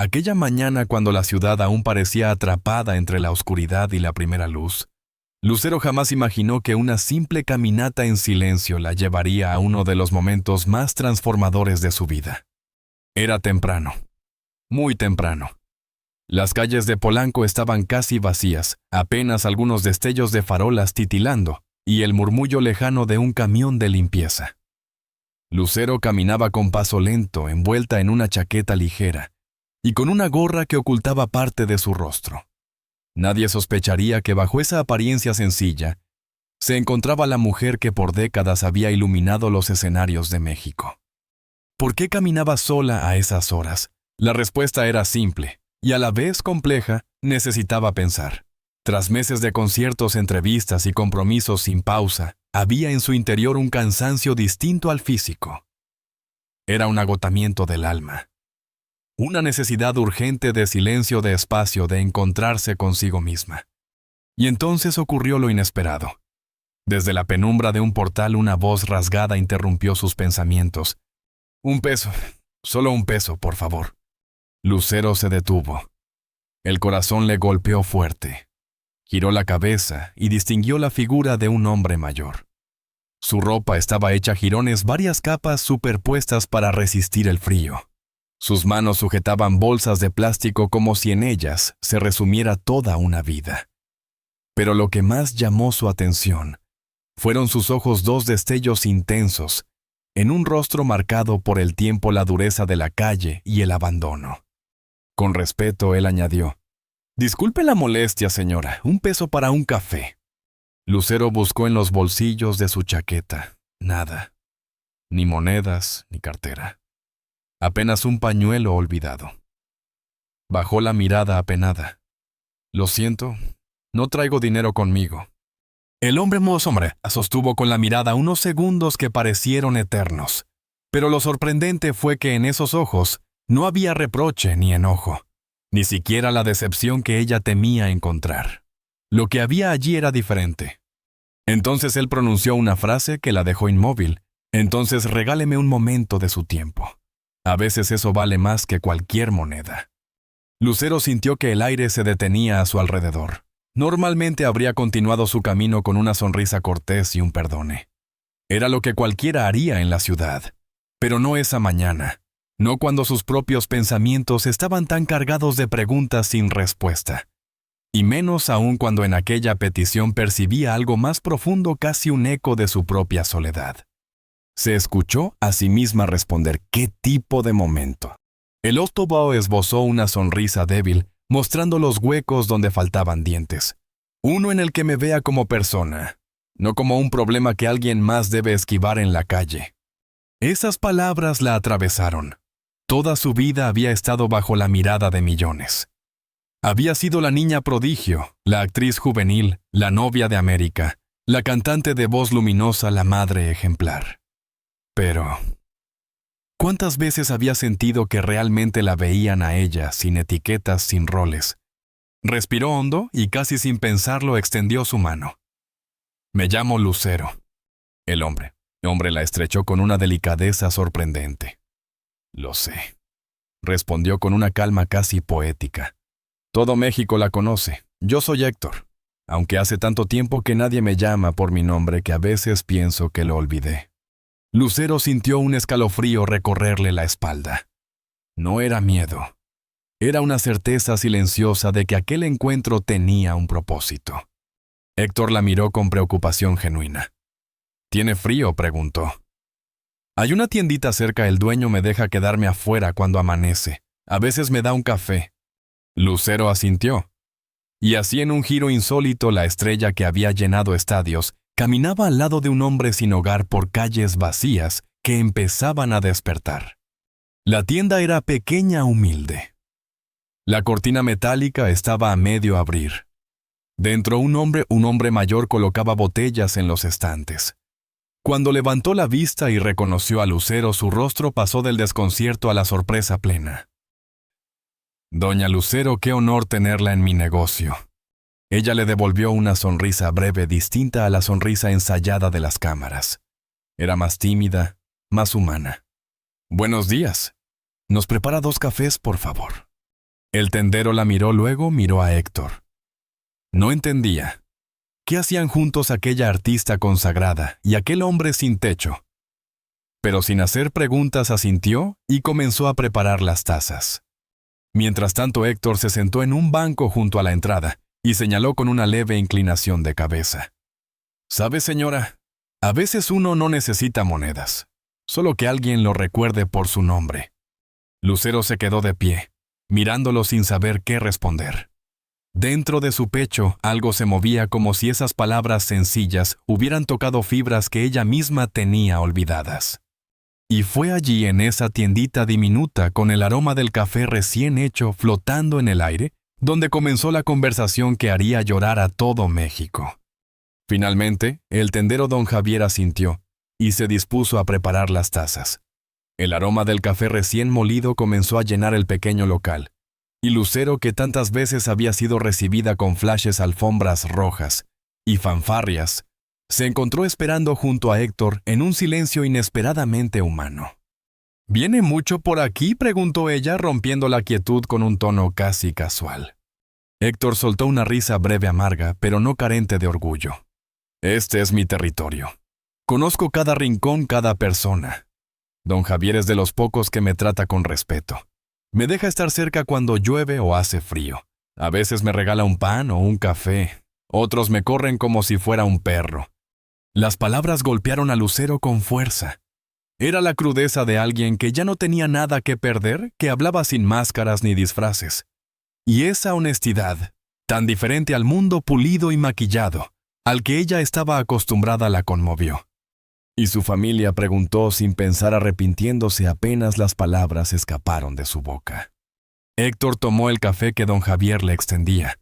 Aquella mañana, cuando la ciudad aún parecía atrapada entre la oscuridad y la primera luz, Lucero jamás imaginó que una simple caminata en silencio la llevaría a uno de los momentos más transformadores de su vida. Era temprano, muy temprano. Las calles de Polanco estaban casi vacías, apenas algunos destellos de farolas titilando y el murmullo lejano de un camión de limpieza. Lucero caminaba con paso lento, envuelta en una chaqueta ligera, y con una gorra que ocultaba parte de su rostro. Nadie sospecharía que bajo esa apariencia sencilla se encontraba la mujer que por décadas había iluminado los escenarios de México. ¿Por qué caminaba sola a esas horas? La respuesta era simple, y a la vez compleja. Necesitaba pensar. Tras meses de conciertos, entrevistas y compromisos sin pausa, había en su interior un cansancio distinto al físico. Era un agotamiento del alma. Una necesidad urgente de silencio, de espacio, de encontrarse consigo misma. Y entonces ocurrió lo inesperado. Desde la penumbra de un portal, una voz rasgada interrumpió sus pensamientos. «Un peso, solo un peso, por favor». Lucero se detuvo. El corazón le golpeó fuerte. Giró la cabeza y distinguió la figura de un hombre mayor. Su ropa estaba hecha jirones, varias capas superpuestas para resistir el frío. Sus manos sujetaban bolsas de plástico como si en ellas se resumiera toda una vida. Pero lo que más llamó su atención fueron sus ojos, dos destellos intensos, en un rostro marcado por el tiempo, la dureza de la calle y el abandono. Con respeto, él añadió: «Disculpe la molestia, señora, un peso para un café». Lucero buscó en los bolsillos de su chaqueta. Nada. Ni monedas, ni cartera. Apenas un pañuelo olvidado. Bajó la mirada apenada. «Lo siento, no traigo dinero conmigo». El hombre sostuvo con la mirada unos segundos que parecieron eternos. Pero lo sorprendente fue que en esos ojos no había reproche ni enojo, ni siquiera la decepción que ella temía encontrar. Lo que había allí era diferente. Entonces él pronunció una frase que la dejó inmóvil. «Entonces regáleme un momento de su tiempo. A veces eso vale más que cualquier moneda». Lucero sintió que el aire se detenía a su alrededor. Normalmente habría continuado su camino con una sonrisa cortés y un perdone. Era lo que cualquiera haría en la ciudad. Pero no esa mañana. No cuando sus propios pensamientos estaban tan cargados de preguntas sin respuesta. Y menos aún cuando en aquella petición percibía algo más profundo, casi un eco de su propia soledad. Se escuchó a sí misma responder: «¿Qué tipo de momento?». El Ostobao esbozó una sonrisa débil, mostrando los huecos donde faltaban dientes. «Uno en el que me vea como persona, no como un problema que alguien más debe esquivar en la calle». Esas palabras la atravesaron. Toda su vida había estado bajo la mirada de millones. Había sido la niña prodigio, la actriz juvenil, la novia de América, la cantante de voz luminosa, la madre ejemplar. Pero ¿cuántas veces había sentido que realmente la veían a ella, sin etiquetas, sin roles? Respiró hondo y casi sin pensarlo extendió su mano. «Me llamo Lucero». El hombre la estrechó con una delicadeza sorprendente. «Lo sé», respondió con una calma casi poética. «Todo México la conoce. Yo soy Héctor, aunque hace tanto tiempo que nadie me llama por mi nombre que a veces pienso que lo olvidé». Lucero sintió un escalofrío recorrerle la espalda. No era miedo. Era una certeza silenciosa de que aquel encuentro tenía un propósito. Héctor la miró con preocupación genuina. «¿Tiene frío?», preguntó. «Hay una tiendita cerca, el dueño me deja quedarme afuera cuando amanece. A veces me da un café». Lucero asintió. Y así, en un giro insólito, la estrella que había llenado estadios caminaba al lado de un hombre sin hogar por calles vacías que empezaban a despertar. La tienda era pequeña, humilde. La cortina metálica estaba a medio abrir. Dentro un hombre mayor colocaba botellas en los estantes. Cuando levantó la vista y reconoció a Lucero, su rostro pasó del desconcierto a la sorpresa plena. «Doña Lucero, qué honor tenerla en mi negocio». Ella le devolvió una sonrisa breve, distinta a la sonrisa ensayada de las cámaras. Era más tímida, más humana. «Buenos días. ¿Nos prepara 2 cafés, por favor?». El tendero la miró, luego miró a Héctor. No entendía. ¿Qué hacían juntos aquella artista consagrada y aquel hombre sin techo? Pero sin hacer preguntas asintió y comenzó a preparar las tazas. Mientras tanto, Héctor se sentó en un banco junto a la entrada y señaló con una leve inclinación de cabeza. «¿Sabe, señora? A veces uno no necesita monedas, solo que alguien lo recuerde por su nombre». Lucero se quedó de pie, mirándolo sin saber qué responder. Dentro de su pecho algo se movía como si esas palabras sencillas hubieran tocado fibras que ella misma tenía olvidadas. Y fue allí, en esa tiendita diminuta con el aroma del café recién hecho flotando en el aire, donde comenzó la conversación que haría llorar a todo México. Finalmente, el tendero don Javier asintió y se dispuso a preparar las tazas. El aroma del café recién molido comenzó a llenar el pequeño local, y Lucero, que tantas veces había sido recibida con flashes alfombras rojas y fanfarrias, se encontró esperando junto a Héctor en un silencio inesperadamente humano. «¿Viene mucho por aquí?», preguntó ella, rompiendo la quietud con un tono casi casual. Héctor soltó una risa breve amarga, pero no carente de orgullo. «Este es mi territorio. Conozco cada rincón, cada persona. Don Javier es de los pocos que me trata con respeto. Me deja estar cerca cuando llueve o hace frío. A veces me regala un pan o un café. Otros me corren como si fuera un perro». Las palabras golpearon a Lucero con fuerza. Era la crudeza de alguien que ya no tenía nada que perder, que hablaba sin máscaras ni disfraces. Y esa honestidad, tan diferente al mundo pulido y maquillado, al que ella estaba acostumbrada, la conmovió. Y su familia, preguntó sin pensar, arrepintiéndose apenas las palabras escaparon de su boca. Héctor tomó el café que don Javier le extendía.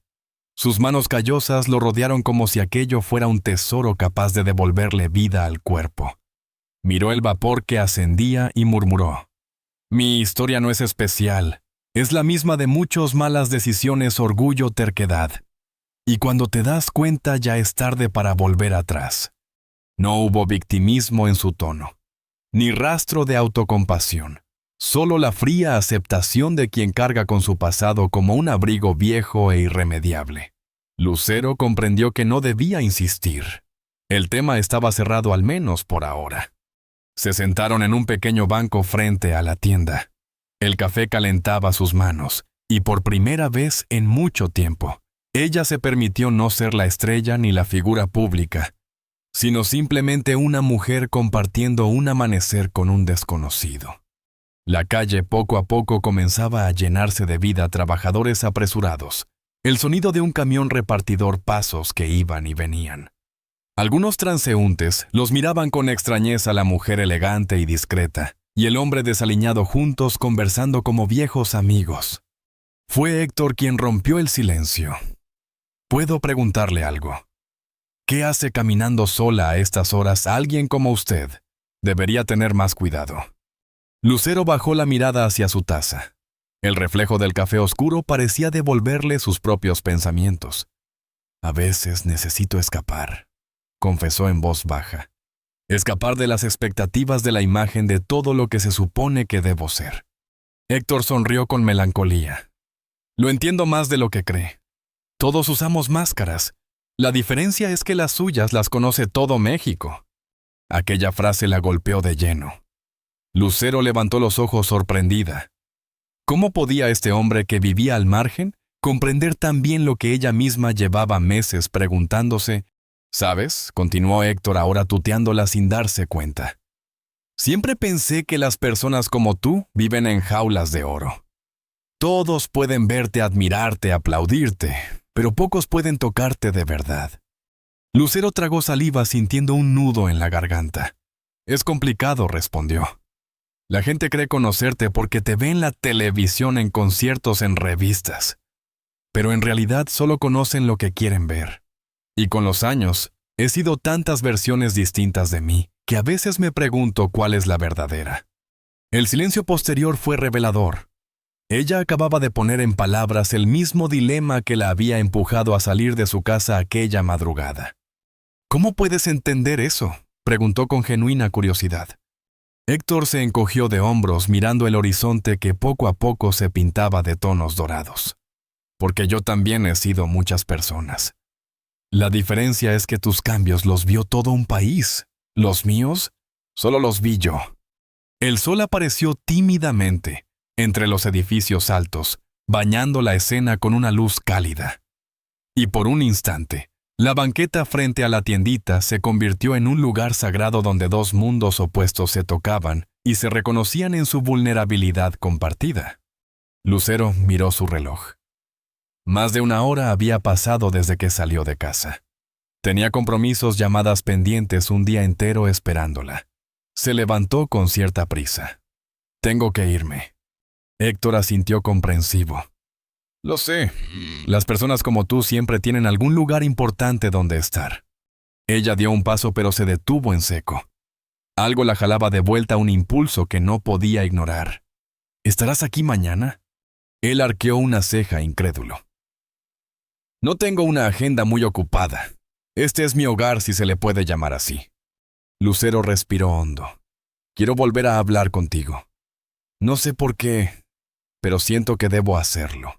Sus manos callosas lo rodearon como si aquello fuera un tesoro capaz de devolverle vida al cuerpo. Miró el vapor que ascendía y murmuró: «Mi historia no es especial. Es la misma de muchos: malas decisiones, orgullo, terquedad. Y cuando te das cuenta ya es tarde para volver atrás». No hubo victimismo en su tono, ni rastro de autocompasión. Solo la fría aceptación de quien carga con su pasado como un abrigo viejo e irremediable. Lucero comprendió que no debía insistir. El tema estaba cerrado, al menos por ahora. Se sentaron en un pequeño banco frente a la tienda. El café calentaba sus manos, y por primera vez en mucho tiempo, ella se permitió no ser la estrella ni la figura pública, sino simplemente una mujer compartiendo un amanecer con un desconocido. La calle poco a poco comenzaba a llenarse de vida, trabajadores apresurados, el sonido de un camión repartidor, pasos que iban y venían. Algunos transeúntes los miraban con extrañeza, la mujer elegante y discreta, y el hombre desaliñado, juntos conversando como viejos amigos. Fue Héctor quien rompió el silencio. «¿Puedo preguntarle algo? ¿Qué hace caminando sola a estas horas alguien como usted? Debería tener más cuidado». Lucero bajó la mirada hacia su taza. El reflejo del café oscuro parecía devolverle sus propios pensamientos. «A veces necesito escapar», confesó en voz baja. «Escapar de las expectativas, de la imagen, de todo lo que se supone que debo ser». Héctor sonrió con melancolía. «Lo entiendo más de lo que cree. Todos usamos máscaras. La diferencia es que las suyas las conoce todo México». Aquella frase la golpeó de lleno. Lucero levantó los ojos sorprendida. ¿Cómo podía este hombre que vivía al margen comprender tan bien lo que ella misma llevaba meses preguntándose? «¿Sabes?», continuó Héctor, ahora tuteándola sin darse cuenta. «Siempre pensé que las personas como tú viven en jaulas de oro. Todos pueden verte, admirarte, aplaudirte, pero pocos pueden tocarte de verdad». Lucero tragó saliva, sintiendo un nudo en la garganta. «Es complicado», respondió. «La gente cree conocerte porque te ve en la televisión, en conciertos, en revistas. Pero en realidad solo conocen lo que quieren ver. Y con los años, he sido tantas versiones distintas de mí que a veces me pregunto cuál es la verdadera». El silencio posterior fue revelador. Ella acababa de poner en palabras el mismo dilema que la había empujado a salir de su casa aquella madrugada. «¿Cómo puedes entender eso?», preguntó con genuina curiosidad. Héctor se encogió de hombros mirando el horizonte que poco a poco se pintaba de tonos dorados. Porque yo también he sido muchas personas. La diferencia es que tus cambios los vio todo un país. Los míos, solo los vi yo. El sol apareció tímidamente entre los edificios altos, bañando la escena con una luz cálida. Y por un instante, la banqueta frente a la tiendita se convirtió en un lugar sagrado donde dos mundos opuestos se tocaban y se reconocían en su vulnerabilidad compartida. Lucero miró su reloj. Más de una hora había pasado desde que salió de casa. Tenía compromisos, llamadas pendientes, un día entero esperándola. Se levantó con cierta prisa. Tengo que irme. Héctor asintió comprensivo. Lo sé. Las personas como tú siempre tienen algún lugar importante donde estar. Ella dio un paso pero se detuvo en seco. Algo la jalaba de vuelta a un impulso que no podía ignorar. ¿Estarás aquí mañana? Él arqueó una ceja incrédulo. No tengo una agenda muy ocupada. Este es mi hogar, si se le puede llamar así. Lucero respiró hondo. Quiero volver a hablar contigo. No sé por qué, pero siento que debo hacerlo.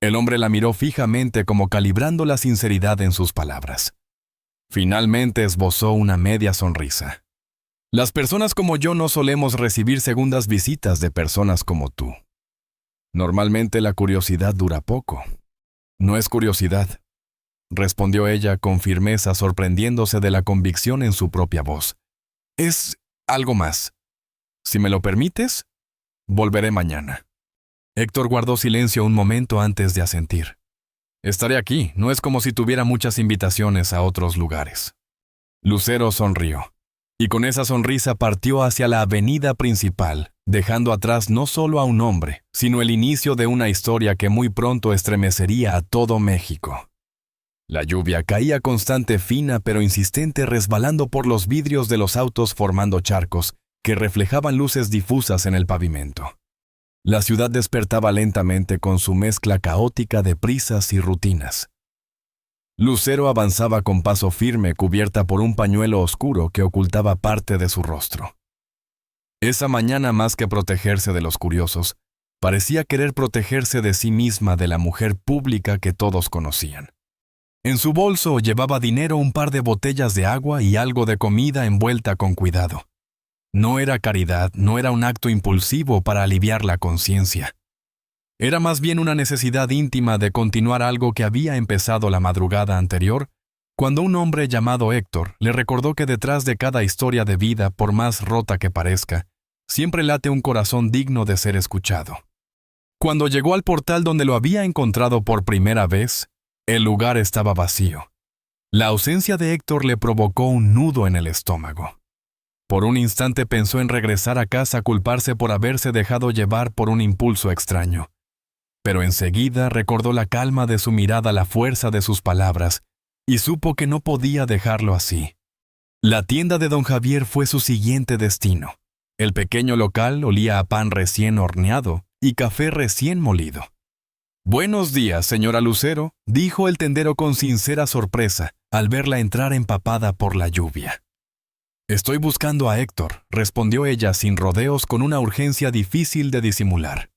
El hombre la miró fijamente como calibrando la sinceridad en sus palabras. Finalmente esbozó una media sonrisa. Las personas como yo no solemos recibir segundas visitas de personas como tú. Normalmente la curiosidad dura poco. No es curiosidad, respondió ella con firmeza, sorprendiéndose de la convicción en su propia voz. Es algo más. Si me lo permites, volveré mañana. Héctor guardó silencio un momento antes de asentir. Estaré aquí, no es como si tuviera muchas invitaciones a otros lugares. Lucero sonrió, y con esa sonrisa partió hacia la avenida principal, dejando atrás no solo a un hombre, sino el inicio de una historia que muy pronto estremecería a todo México. La lluvia caía constante, fina pero insistente, resbalando por los vidrios de los autos formando charcos que reflejaban luces difusas en el pavimento. La ciudad despertaba lentamente con su mezcla caótica de prisas y rutinas. Lucero avanzaba con paso firme, cubierta por un pañuelo oscuro que ocultaba parte de su rostro. Esa mañana, más que protegerse de los curiosos, parecía querer protegerse de sí misma, de la mujer pública que todos conocían. En su bolso llevaba dinero, un par de botellas de agua y algo de comida envuelta con cuidado. No era caridad, no era un acto impulsivo para aliviar la conciencia. Era más bien una necesidad íntima de continuar algo que había empezado la madrugada anterior, cuando un hombre llamado Héctor le recordó que detrás de cada historia de vida, por más rota que parezca, siempre late un corazón digno de ser escuchado. Cuando llegó al portal donde lo había encontrado por primera vez, el lugar estaba vacío. La ausencia de Héctor le provocó un nudo en el estómago. Por un instante pensó en regresar a casa a culparse por haberse dejado llevar por un impulso extraño. Pero enseguida recordó la calma de su mirada, la fuerza de sus palabras, y supo que no podía dejarlo así. La tienda de don Javier fue su siguiente destino. El pequeño local olía a pan recién horneado y café recién molido. «Buenos días, señora Lucero», dijo el tendero con sincera sorpresa al verla entrar empapada por la lluvia. «Estoy buscando a Héctor», respondió ella sin rodeos, con una urgencia difícil de disimular.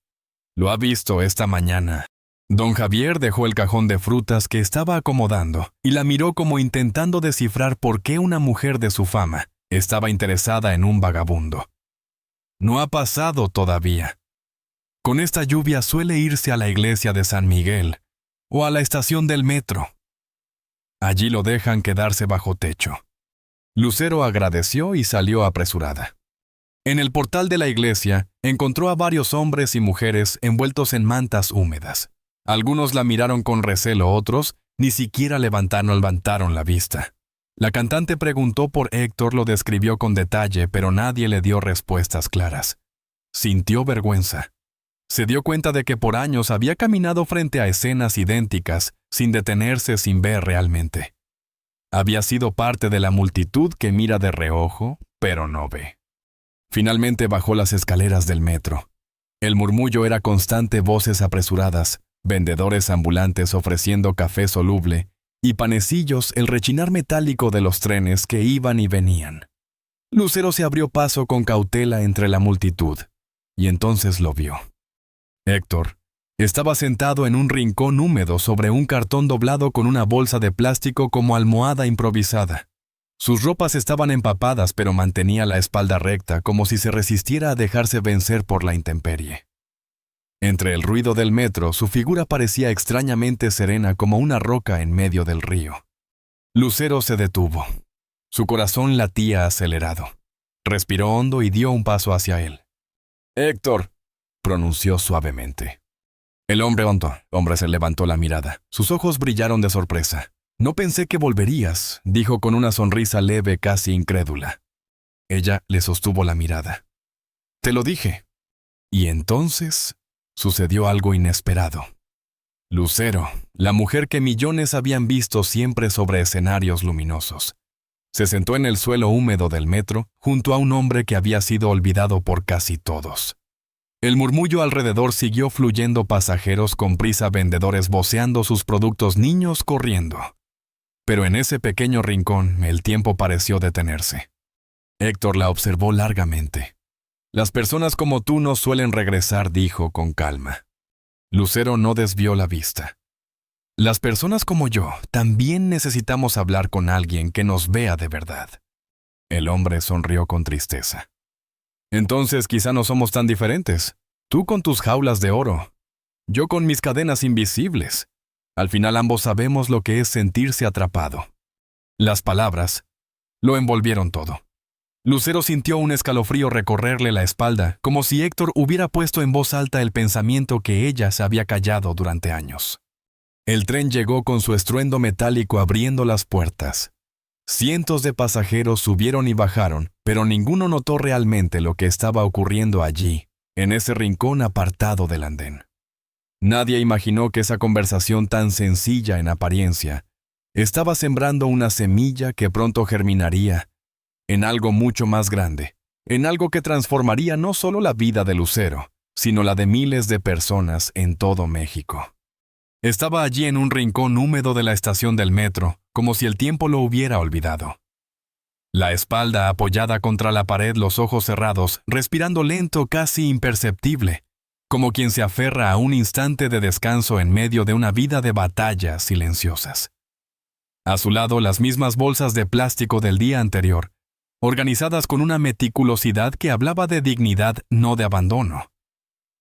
«Lo ha visto esta mañana». Don Javier dejó el cajón de frutas que estaba acomodando y la miró como intentando descifrar por qué una mujer de su fama estaba interesada en un vagabundo. «No ha pasado todavía. Con esta lluvia suele irse a la iglesia de San Miguel o a la estación del metro. Allí lo dejan quedarse bajo techo». Lucero agradeció y salió apresurada. En el portal de la iglesia encontró a varios hombres y mujeres envueltos en mantas húmedas. Algunos la miraron con recelo, otros ni siquiera levantaron la vista. La cantante preguntó por Héctor, lo describió con detalle, pero nadie le dio respuestas claras. Sintió vergüenza. Se dio cuenta de que por años había caminado frente a escenas idénticas, sin detenerse, sin ver realmente. Había sido parte de la multitud que mira de reojo, pero no ve. Finalmente bajó las escaleras del metro. El murmullo era constante, voces apresuradas, vendedores ambulantes ofreciendo café soluble y panecillos, el rechinar metálico de los trenes que iban y venían. Lucero se abrió paso con cautela entre la multitud, y entonces lo vio. Héctor estaba sentado en un rincón húmedo sobre un cartón doblado con una bolsa de plástico como almohada improvisada. Sus ropas estaban empapadas, pero mantenía la espalda recta, como si se resistiera a dejarse vencer por la intemperie. Entre el ruido del metro, su figura parecía extrañamente serena como una roca en medio del río. Lucero se detuvo. Su corazón latía acelerado. Respiró hondo y dio un paso hacia él. «Héctor», pronunció suavemente. El hombre se levantó la mirada. Sus ojos brillaron de sorpresa. «No pensé que volverías», dijo con una sonrisa leve, casi incrédula. Ella le sostuvo la mirada. «Te lo dije». Y entonces sucedió algo inesperado. Lucero, la mujer que millones habían visto siempre sobre escenarios luminosos, se sentó en el suelo húmedo del metro junto a un hombre que había sido olvidado por casi todos. El murmullo alrededor siguió fluyendo, pasajeros con prisa, vendedores voceando sus productos, niños corriendo. Pero en ese pequeño rincón el tiempo pareció detenerse. Héctor la observó largamente. «Las personas como tú no suelen regresar», dijo con calma. Lucero no desvió la vista. «Las personas como yo también necesitamos hablar con alguien que nos vea de verdad». El hombre sonrió con tristeza. «Entonces quizá no somos tan diferentes. Tú con tus jaulas de oro, yo con mis cadenas invisibles. Al final ambos sabemos lo que es sentirse atrapado». Las palabras lo envolvieron todo. Lucero sintió un escalofrío recorrerle la espalda, como si Héctor hubiera puesto en voz alta el pensamiento que ella se había callado durante años. El tren llegó con su estruendo metálico abriendo las puertas. Cientos de pasajeros subieron y bajaron, pero ninguno notó realmente lo que estaba ocurriendo allí, en ese rincón apartado del andén. Nadie imaginó que esa conversación tan sencilla en apariencia estaba sembrando una semilla que pronto germinaría en algo mucho más grande, en algo que transformaría no solo la vida de Lucero, sino la de miles de personas en todo México. Estaba allí en un rincón húmedo de la estación del metro, como si el tiempo lo hubiera olvidado. La espalda apoyada contra la pared, los ojos cerrados, respirando lento, casi imperceptible, como quien se aferra a un instante de descanso en medio de una vida de batallas silenciosas. A su lado, las mismas bolsas de plástico del día anterior, organizadas con una meticulosidad que hablaba de dignidad, no de abandono.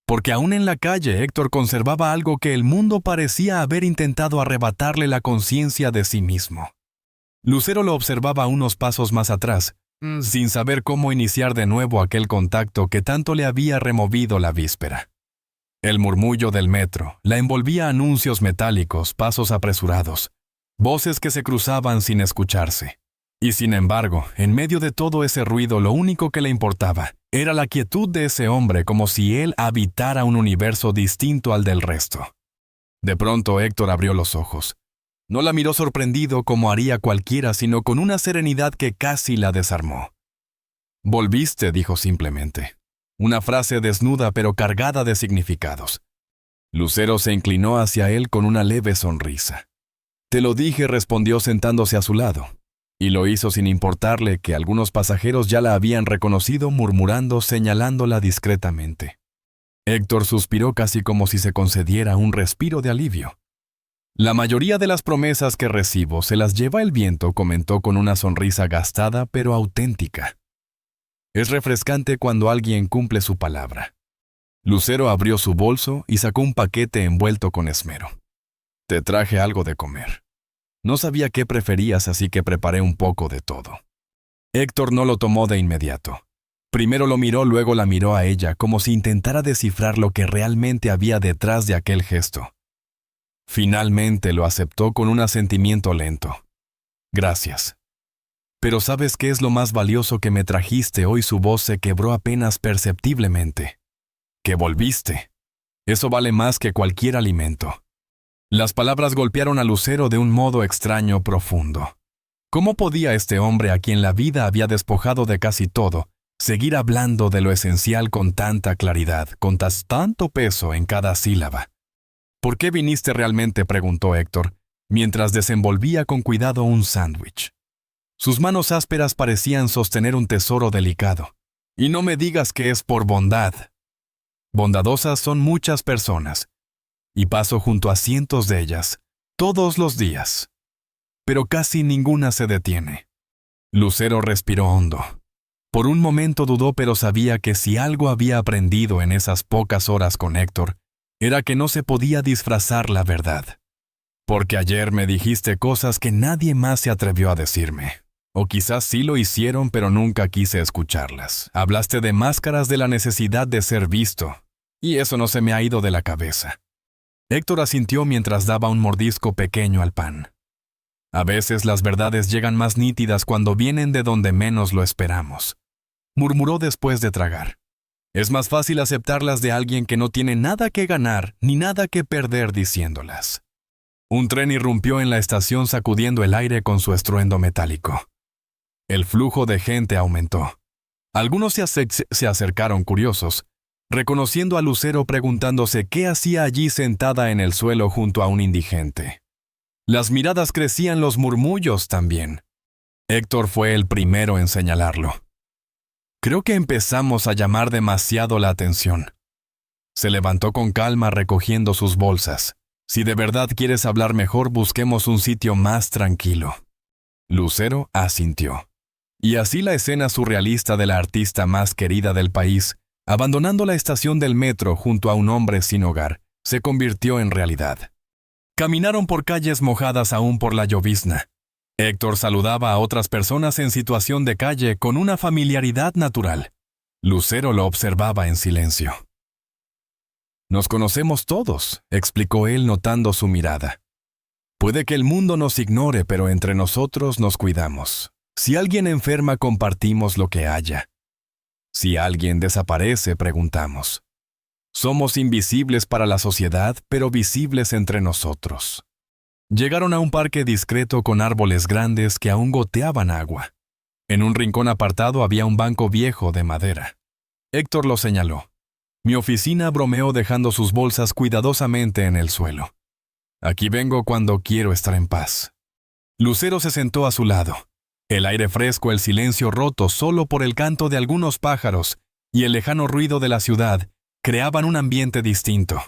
Porque aún en la calle Héctor conservaba algo que el mundo parecía haber intentado arrebatarle, la conciencia de sí mismo. Lucero lo observaba unos pasos más atrás, sin saber cómo iniciar de nuevo aquel contacto que tanto le había removido la víspera. El murmullo del metro la envolvía, anuncios metálicos, pasos apresurados, voces que se cruzaban sin escucharse. Y sin embargo, en medio de todo ese ruido, lo único que le importaba era la quietud de ese hombre, como si él habitara un universo distinto al del resto. De pronto Héctor abrió los ojos. No la miró sorprendido como haría cualquiera, sino con una serenidad que casi la desarmó. «Volviste», dijo simplemente. Una frase desnuda pero cargada de significados. Lucero se inclinó hacia él con una leve sonrisa. «Te lo dije», respondió sentándose a su lado. Y lo hizo sin importarle que algunos pasajeros ya la habían reconocido, murmurando, señalándola discretamente. Héctor suspiró casi como si se concediera un respiro de alivio. «La mayoría de las promesas que recibo se las lleva el viento», comentó con una sonrisa gastada pero auténtica. «Es refrescante cuando alguien cumple su palabra». Lucero abrió su bolso y sacó un paquete envuelto con esmero. «Te traje algo de comer. No sabía qué preferías, así que preparé un poco de todo». Héctor no lo tomó de inmediato. Primero lo miró, luego la miró a ella, como si intentara descifrar lo que realmente había detrás de aquel gesto. Finalmente lo aceptó con un asentimiento lento. «Gracias. Pero ¿sabes qué es lo más valioso que me trajiste hoy?» Su voz se quebró apenas perceptiblemente. «Que volviste. Eso vale más que cualquier alimento». Las palabras golpearon a Lucero de un modo extraño, profundo. ¿Cómo podía este hombre, a quien la vida había despojado de casi todo, seguir hablando de lo esencial con tanta claridad, con tanto peso en cada sílaba? «¿Por qué viniste realmente?», preguntó Héctor, mientras desenvolvía con cuidado un sándwich. Sus manos ásperas parecían sostener un tesoro delicado. Y no me digas que es por bondad. Bondadosas son muchas personas, y paso junto a cientos de ellas, todos los días. Pero casi ninguna se detiene. Lucero respiró hondo. Por un momento dudó, pero sabía que si algo había aprendido en esas pocas horas con Héctor, era que no se podía disfrazar la verdad. Porque ayer me dijiste cosas que nadie más se atrevió a decirme. O quizás sí lo hicieron, pero nunca quise escucharlas. Hablaste de máscaras de la necesidad de ser visto, y eso no se me ha ido de la cabeza. Héctor asintió mientras daba un mordisco pequeño al pan. A veces las verdades llegan más nítidas cuando vienen de donde menos lo esperamos, murmuró después de tragar. Es más fácil aceptarlas de alguien que no tiene nada que ganar ni nada que perder diciéndolas. Un tren irrumpió en la estación sacudiendo el aire con su estruendo metálico. El flujo de gente aumentó. Algunos se acercaron curiosos, reconociendo a Lucero preguntándose qué hacía allí sentada en el suelo junto a un indigente. Las miradas crecían, los murmullos también. Héctor fue el primero en señalarlo. Creo que empezamos a llamar demasiado la atención. Se levantó con calma recogiendo sus bolsas. Si de verdad quieres hablar mejor, busquemos un sitio más tranquilo. Lucero asintió. Y así la escena surrealista de la artista más querida del país, abandonando la estación del metro junto a un hombre sin hogar, se convirtió en realidad. Caminaron por calles mojadas aún por la llovizna. Héctor saludaba a otras personas en situación de calle con una familiaridad natural. Lucero lo observaba en silencio. Nos conocemos todos, explicó él notando su mirada. Puede que el mundo nos ignore, pero entre nosotros nos cuidamos. Si alguien enferma, compartimos lo que haya. Si alguien desaparece, preguntamos. Somos invisibles para la sociedad, pero visibles entre nosotros. Llegaron a un parque discreto con árboles grandes que aún goteaban agua. En un rincón apartado había un banco viejo de madera. Héctor lo señaló. Mi oficina, bromeó dejando sus bolsas cuidadosamente en el suelo. Aquí vengo cuando quiero estar en paz. Lucero se sentó a su lado. El aire fresco, el silencio roto solo por el canto de algunos pájaros y el lejano ruido de la ciudad creaban un ambiente distinto.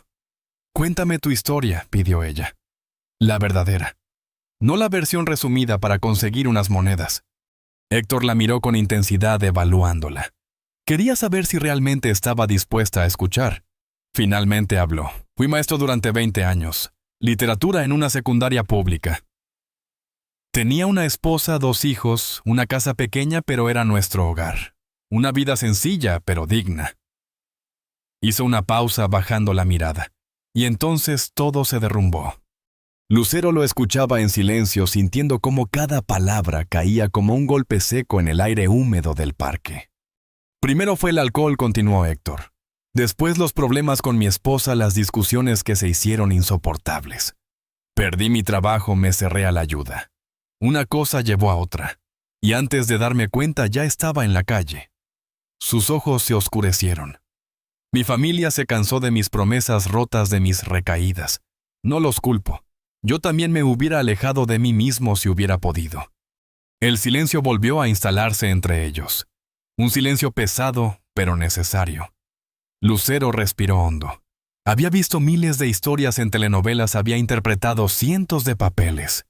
Cuéntame tu historia, pidió ella. La verdadera. No la versión resumida para conseguir unas monedas. Héctor la miró con intensidad evaluándola. Quería saber si realmente estaba dispuesta a escuchar. Finalmente habló. Fui maestro durante 20 años. Literatura en una secundaria pública. Tenía una esposa, 2 hijos, una casa pequeña, pero era nuestro hogar. Una vida sencilla, pero digna. Hizo una pausa bajando la mirada, y entonces todo se derrumbó. Lucero lo escuchaba en silencio, sintiendo cómo cada palabra caía como un golpe seco en el aire húmedo del parque. Primero fue el alcohol, continuó Héctor. Después los problemas con mi esposa, las discusiones que se hicieron insoportables. Perdí mi trabajo, me cerré a la ayuda. Una cosa llevó a otra, y antes de darme cuenta ya estaba en la calle. Sus ojos se oscurecieron. Mi familia se cansó de mis promesas rotas, de mis recaídas. No los culpo. Yo también me hubiera alejado de mí mismo si hubiera podido. El silencio volvió a instalarse entre ellos. Un silencio pesado, pero necesario. Lucero respiró hondo. Había visto miles de historias en telenovelas, había interpretado cientos de papeles.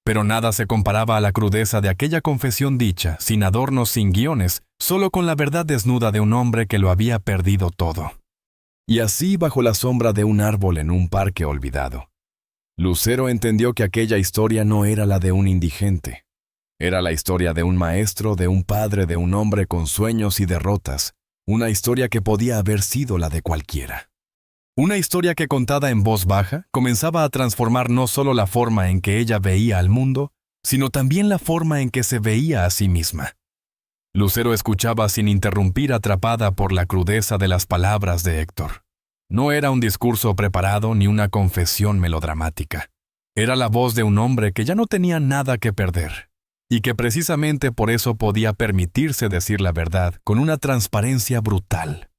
Pero nada se comparaba a la crudeza de aquella confesión dicha, sin adornos, sin guiones, solo con la verdad desnuda de un hombre que lo había perdido todo. Y así, bajo la sombra de un árbol en un parque olvidado, Lucero entendió que aquella historia no era la de un indigente. Era la historia de un maestro, de un padre, de un hombre con sueños y derrotas, una historia que podía haber sido la de cualquiera. Una historia que, contada en voz baja, comenzaba a transformar no solo la forma en que ella veía al mundo, sino también la forma en que se veía a sí misma. Lucero escuchaba sin interrumpir, atrapada por la crudeza de las palabras de Héctor. No era un discurso preparado ni una confesión melodramática. Era la voz de un hombre que ya no tenía nada que perder, y que precisamente por eso podía permitirse decir la verdad con una transparencia brutal.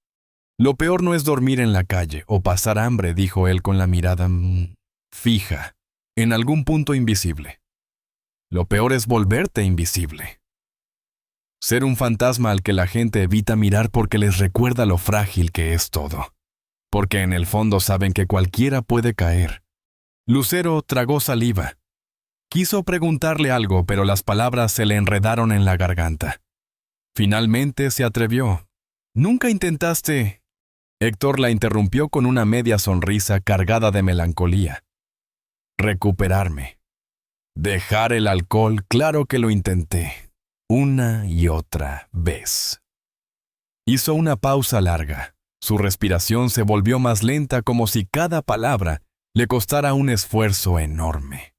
Lo peor no es dormir en la calle o pasar hambre, dijo él con la mirada fija, en algún punto invisible. Lo peor es volverte invisible. Ser un fantasma al que la gente evita mirar porque les recuerda lo frágil que es todo. Porque en el fondo saben que cualquiera puede caer. Lucero tragó saliva. Quiso preguntarle algo, pero las palabras se le enredaron en la garganta. Finalmente se atrevió. «¿Nunca intentaste...?» Héctor la interrumpió con una media sonrisa cargada de melancolía. «Recuperarme. Dejar el alcohol, claro que lo intenté. Una y otra vez». Hizo una pausa larga. Su respiración se volvió más lenta, como si cada palabra le costara un esfuerzo enorme.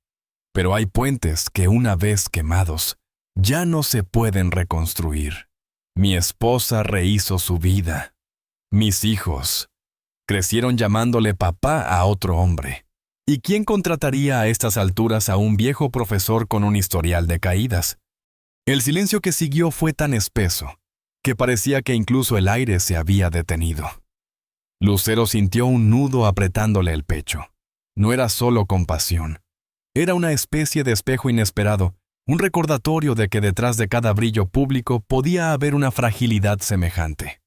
Pero hay puentes que, una vez quemados, ya no se pueden reconstruir. Mi esposa rehizo su vida. Mis hijos crecieron llamándole papá a otro hombre. ¿Y quién contrataría a estas alturas a un viejo profesor con un historial de caídas? El silencio que siguió fue tan espeso que parecía que incluso el aire se había detenido. Lucero sintió un nudo apretándole el pecho. No era solo compasión. Era una especie de espejo inesperado, un recordatorio de que detrás de cada brillo público podía haber una fragilidad semejante.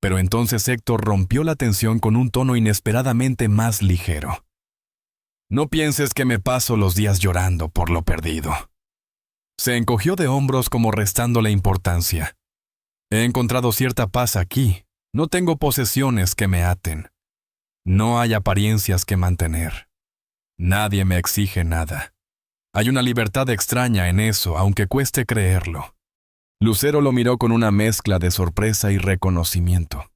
Pero entonces Héctor rompió la tensión con un tono inesperadamente más ligero. «No pienses que me paso los días llorando por lo perdido». Se encogió de hombros como restándole importancia. «He encontrado cierta paz aquí. No tengo posesiones que me aten. No hay apariencias que mantener. Nadie me exige nada. Hay una libertad extraña en eso, aunque cueste creerlo». Lucero lo miró con una mezcla de sorpresa y reconocimiento.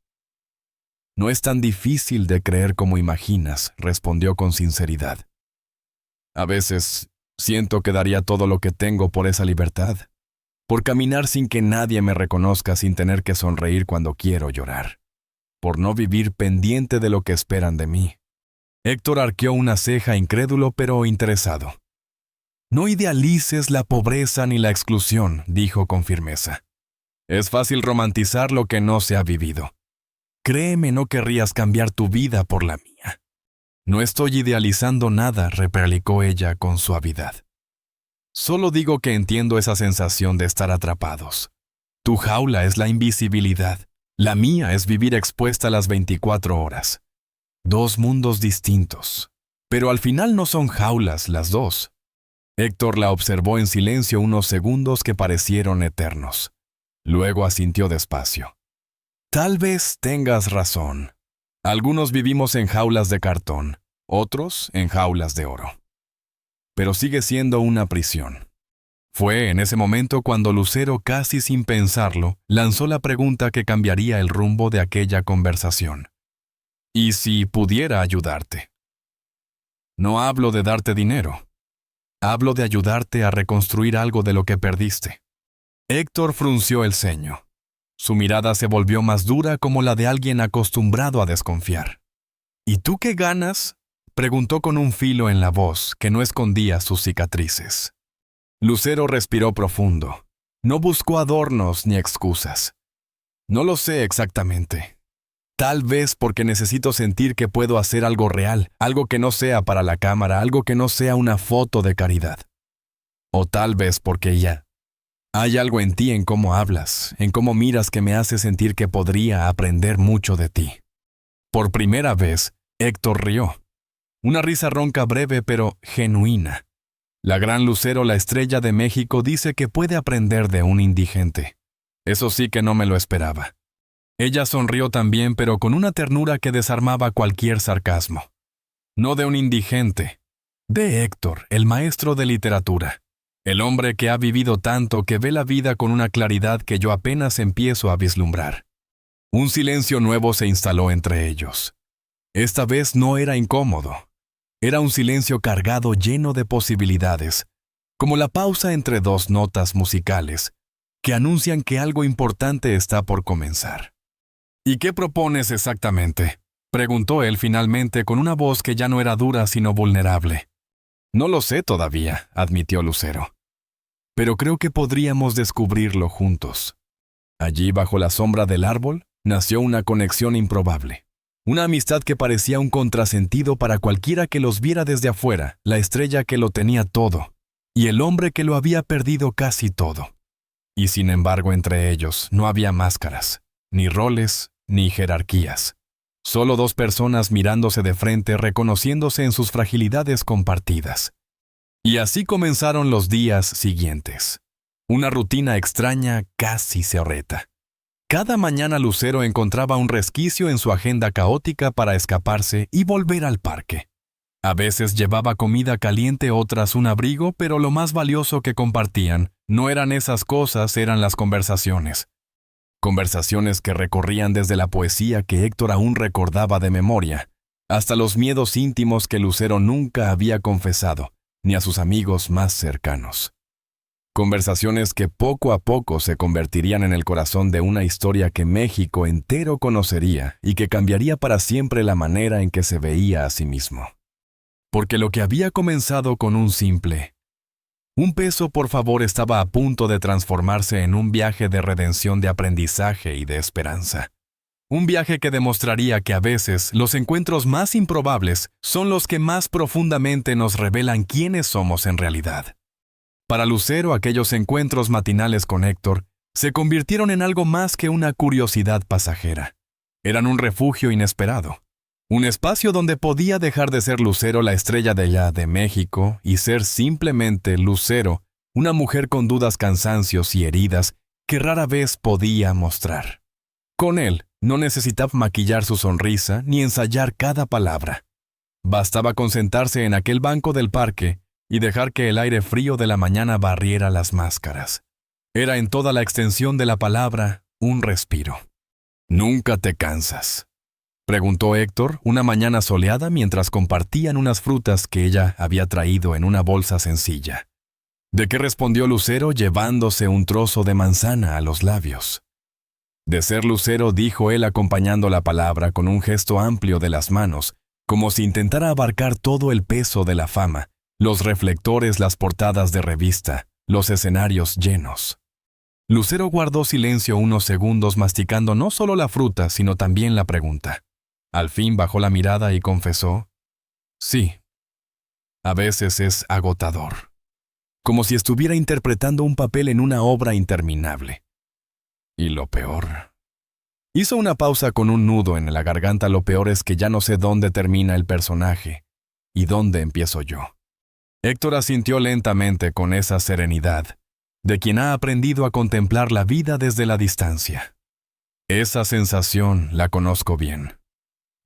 «No es tan difícil de creer como imaginas», respondió con sinceridad. «A veces siento que daría todo lo que tengo por esa libertad, por caminar sin que nadie me reconozca, sin tener que sonreír cuando quiero llorar, por no vivir pendiente de lo que esperan de mí». Héctor arqueó una ceja incrédulo pero interesado. «No idealices la pobreza ni la exclusión», dijo con firmeza. «Es fácil romantizar lo que no se ha vivido. Créeme, no querrías cambiar tu vida por la mía». «No estoy idealizando nada», replicó ella con suavidad. «Solo digo que entiendo esa sensación de estar atrapados. Tu jaula es la invisibilidad. La mía es vivir expuesta a las 24 horas. Dos mundos distintos. Pero al final no son jaulas las dos». Héctor la observó en silencio unos segundos que parecieron eternos. Luego asintió despacio. «Tal vez tengas razón. Algunos vivimos en jaulas de cartón, otros en jaulas de oro. Pero sigue siendo una prisión». Fue en ese momento cuando Lucero, casi sin pensarlo, lanzó la pregunta que cambiaría el rumbo de aquella conversación. «¿Y si pudiera ayudarte?» «No hablo de darte dinero. Hablo de ayudarte a reconstruir algo de lo que perdiste». Héctor frunció el ceño. Su mirada se volvió más dura, como la de alguien acostumbrado a desconfiar. «¿Y tú qué ganas?», preguntó con un filo en la voz que no escondía sus cicatrices. Lucero respiró profundo. No buscó adornos ni excusas. «No lo sé exactamente. Tal vez porque necesito sentir que puedo hacer algo real, algo que no sea para la cámara, algo que no sea una foto de caridad. O tal vez porque ya hay algo en ti, en cómo hablas, en cómo miras, que me hace sentir que podría aprender mucho de ti». Por primera vez, Héctor rió. Una risa ronca, breve pero genuina. La gran Lucero, la estrella de México, dice que puede aprender de un indigente. Eso sí que no me lo esperaba. Ella sonrió también, pero con una ternura que desarmaba cualquier sarcasmo. No de un indigente, de Héctor, el maestro de literatura. El hombre que ha vivido tanto, que ve la vida con una claridad que yo apenas empiezo a vislumbrar. Un silencio nuevo se instaló entre ellos. Esta vez no era incómodo. Era un silencio cargado, lleno de posibilidades, como la pausa entre dos notas musicales que anuncian que algo importante está por comenzar. «¿Y qué propones exactamente?», preguntó él finalmente con una voz que ya no era dura sino vulnerable. «No lo sé todavía», admitió Lucero. «Pero creo que podríamos descubrirlo juntos». Allí, bajo la sombra del árbol, nació una conexión improbable. Una amistad que parecía un contrasentido para cualquiera que los viera desde afuera, la estrella que lo tenía todo. y el hombre que lo había perdido casi todo. Y sin embargo, entre ellos no había máscaras, ni roles, ni jerarquías. Solo dos personas mirándose de frente, reconociéndose en sus fragilidades compartidas. Y así comenzaron los días siguientes. Una rutina extraña, casi zorreta. Cada mañana Lucero encontraba un resquicio en su agenda caótica para escaparse y volver al parque. A veces llevaba comida caliente, otras un abrigo, pero lo más valioso que compartían no eran esas cosas, eran las conversaciones. Conversaciones que recorrían desde la poesía que Héctor aún recordaba de memoria, hasta los miedos íntimos que Lucero nunca había confesado, ni a sus amigos más cercanos. Conversaciones que poco a poco se convertirían en el corazón de una historia que México entero conocería y que cambiaría para siempre la manera en que se veía a sí mismo. Porque lo que había comenzado con un simple "un peso, por favor", estaba a punto de transformarse en un viaje de redención, de aprendizaje y de esperanza. Un viaje que demostraría que a veces los encuentros más improbables son los que más profundamente nos revelan quiénes somos en realidad. Para Lucero, aquellos encuentros matinales con Héctor se convirtieron en algo más que una curiosidad pasajera. Eran un refugio inesperado. Un espacio donde podía dejar de ser Lucero, la estrella de allá de México, y ser simplemente Lucero, una mujer con dudas, cansancios y heridas que rara vez podía mostrar. Con él, no necesitaba maquillar su sonrisa ni ensayar cada palabra. Bastaba concentrarse en aquel banco del parque y dejar que el aire frío de la mañana barriera las máscaras. Era en toda la extensión de la palabra un respiro. «¿Nunca te cansas?», preguntó Héctor una mañana soleada mientras compartían unas frutas que ella había traído en una bolsa sencilla. ¿De qué respondió Lucero llevándose un trozo de manzana a los labios? De ser Lucero, dijo él acompañando la palabra con un gesto amplio de las manos, como si intentara abarcar todo el peso de la fama, los reflectores, las portadas de revista, los escenarios llenos. Lucero guardó silencio unos segundos, masticando no solo la fruta, sino también la pregunta. Al fin bajó la mirada y confesó: «Sí, a veces es agotador, como si estuviera interpretando un papel en una obra interminable. Y lo peor». Hizo una pausa con un nudo en la garganta. «Lo peor es que ya no sé dónde termina el personaje y dónde empiezo yo». Héctor asintió lentamente con esa serenidad de quien ha aprendido a contemplar la vida desde la distancia. «Esa sensación la conozco bien.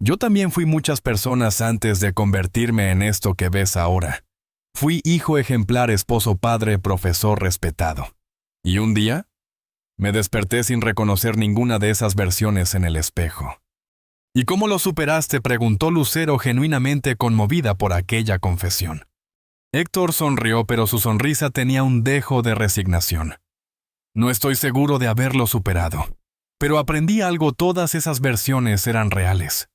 Yo también fui muchas personas antes de convertirme en esto que ves ahora. Fui hijo ejemplar, esposo, padre, profesor respetado. Y un día me desperté sin reconocer ninguna de esas versiones en el espejo». «¿Y cómo lo superaste?», preguntó Lucero, genuinamente conmovida por aquella confesión. Héctor sonrió, pero su sonrisa tenía un dejo de resignación. «No estoy seguro de haberlo superado, pero aprendí algo: todas esas versiones eran reales.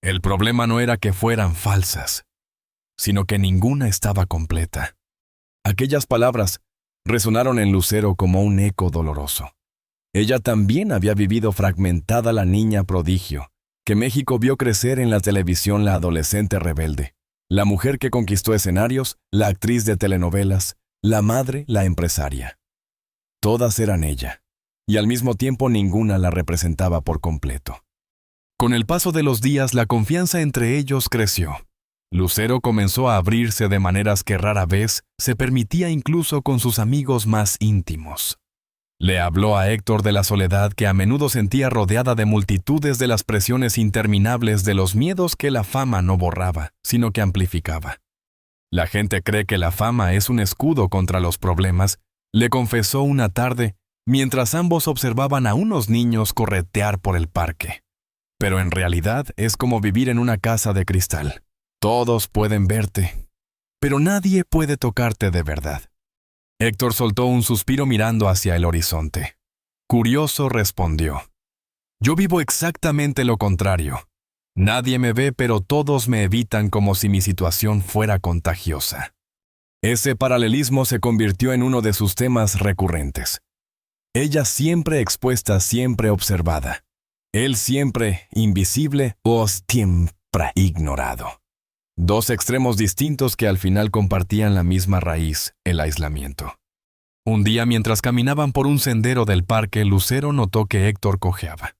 El problema no era que fueran falsas, sino que ninguna estaba completa». Aquellas palabras resonaron en Lucero como un eco doloroso. Ella también había vivido fragmentada, la niña prodigio, que México vio crecer en la televisión, la adolescente rebelde, la mujer que conquistó escenarios, la actriz de telenovelas, la madre, la empresaria. Todas eran ella, y al mismo tiempo ninguna la representaba por completo. Con el paso de los días, la confianza entre ellos creció. Lucero comenzó a abrirse de maneras que rara vez se permitía incluso con sus amigos más íntimos. Le habló a Héctor de la soledad que a menudo sentía rodeada de multitudes, de las presiones interminables, de los miedos que la fama no borraba, sino que amplificaba. «La gente cree que la fama es un escudo contra los problemas», le confesó una tarde, mientras ambos observaban a unos niños corretear por el parque. «Pero en realidad es como vivir en una casa de cristal. Todos pueden verte, pero nadie puede tocarte de verdad». Héctor soltó un suspiro mirando hacia el horizonte. Curioso, respondió: «Yo vivo exactamente lo contrario. Nadie me ve, pero todos me evitan, como si mi situación fuera contagiosa». Ese paralelismo se convirtió en uno de sus temas recurrentes. Ella siempre expuesta, siempre observada. Él siempre invisible o siempre ignorado. Dos extremos distintos que al final compartían la misma raíz, el aislamiento. Un día, mientras caminaban por un sendero del parque, Lucero notó que Héctor cojeaba.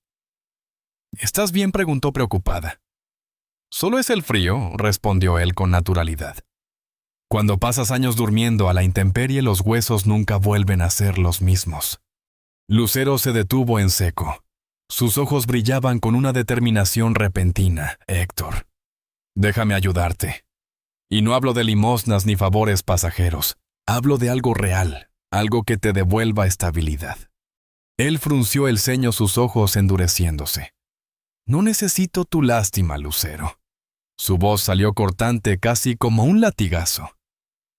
¿Estás bien?, preguntó preocupada. Solo es el frío, respondió él con naturalidad. Cuando pasas años durmiendo a la intemperie, los huesos nunca vuelven a ser los mismos. Lucero se detuvo en seco. Sus ojos brillaban con una determinación repentina. Héctor, déjame ayudarte. Y no hablo de limosnas ni favores pasajeros. Hablo de algo real, algo que te devuelva estabilidad. Él frunció el ceño, sus ojos endureciéndose. No necesito tu lástima, Lucero. Su voz salió cortante, casi como un latigazo.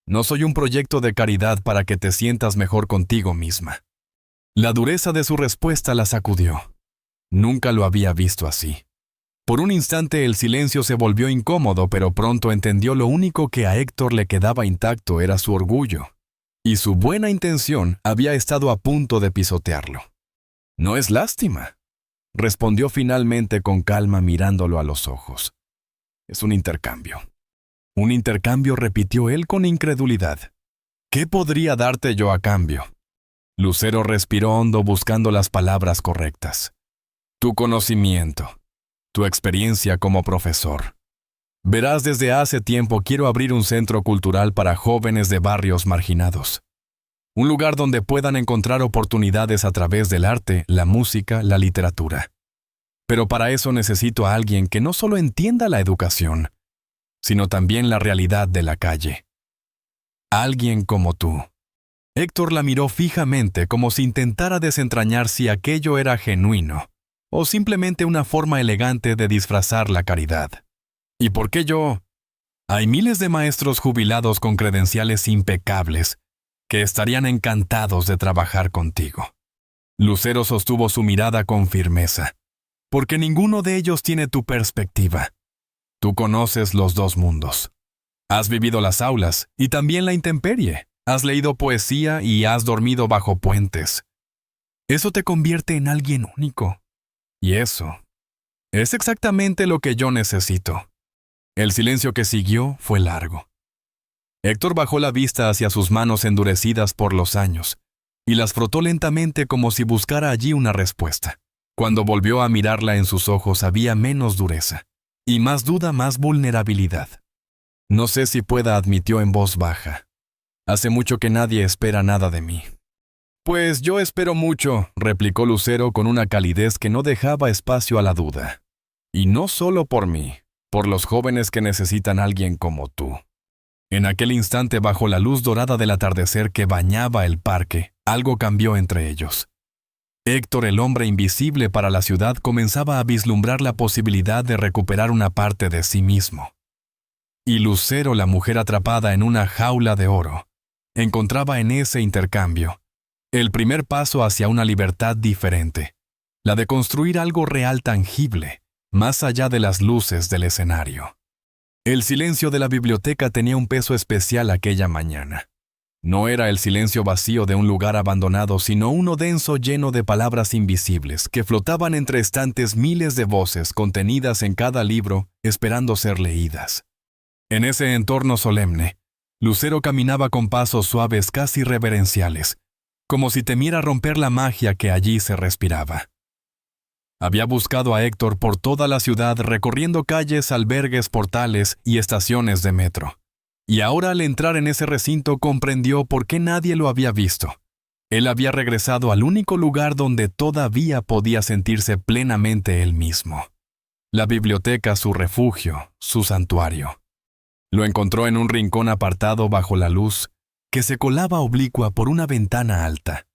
No soy un proyecto de caridad para que te sientas mejor contigo misma. La dureza de su respuesta la sacudió. Nunca lo había visto así. Por un instante el silencio se volvió incómodo, pero pronto entendió lo único que a Héctor le quedaba intacto era su orgullo. Y su buena intención había estado a punto de pisotearlo. No es lástima, respondió finalmente con calma mirándolo a los ojos. Es un intercambio. Un intercambio, repitió él con incredulidad. ¿Qué podría darte yo a cambio? Lucero respiró hondo buscando las palabras correctas. Tu conocimiento, tu experiencia como profesor. Verás, desde hace tiempo quiero abrir un centro cultural para jóvenes de barrios marginados. Un lugar donde puedan encontrar oportunidades a través del arte, la música, la literatura. Pero para eso necesito a alguien que no solo entienda la educación, sino también la realidad de la calle. Alguien como tú. Héctor la miró fijamente como si intentara desentrañar si aquello era genuino o simplemente una forma elegante de disfrazar la caridad. ¿Y por qué yo? Hay miles de maestros jubilados con credenciales impecables que estarían encantados de trabajar contigo. Lucero sostuvo su mirada con firmeza, porque ninguno de ellos tiene tu perspectiva. Tú conoces los dos mundos. Has vivido las aulas y también la intemperie. Has leído poesía y has dormido bajo puentes. Eso te convierte en alguien único. Y eso es exactamente lo que yo necesito. El silencio que siguió fue largo. Héctor bajó la vista hacia sus manos endurecidas por los años y las frotó lentamente como si buscara allí una respuesta. Cuando volvió a mirarla, en sus ojos había menos dureza y más duda, más vulnerabilidad. No sé si pueda, admitió en voz baja. Hace mucho que nadie espera nada de mí. Pues yo espero mucho, replicó Lucero con una calidez que no dejaba espacio a la duda. Y no solo por mí, por los jóvenes que necesitan a alguien como tú. En aquel instante, bajo la luz dorada del atardecer que bañaba el parque, algo cambió entre ellos. Héctor, el hombre invisible para la ciudad, comenzaba a vislumbrar la posibilidad de recuperar una parte de sí mismo. Y Lucero, la mujer atrapada en una jaula de oro, encontraba en ese intercambio el primer paso hacia una libertad diferente, la de construir algo real, tangible, más allá de las luces del escenario. El silencio de la biblioteca tenía un peso especial aquella mañana. No era el silencio vacío de un lugar abandonado, sino uno denso, lleno de palabras invisibles que flotaban entre estantes, miles de voces contenidas en cada libro, esperando ser leídas. En ese entorno solemne, Lucero caminaba con pasos suaves, casi reverenciales, como si temiera romper la magia que allí se respiraba. Había buscado a Héctor por toda la ciudad, recorriendo calles, albergues, portales y estaciones de metro. Y ahora, al entrar en ese recinto, comprendió por qué nadie lo había visto. Él había regresado al único lugar donde todavía podía sentirse plenamente él mismo. La biblioteca, su refugio, su santuario. Lo encontró en un rincón apartado bajo la luz que se colaba oblicua por una ventana alta.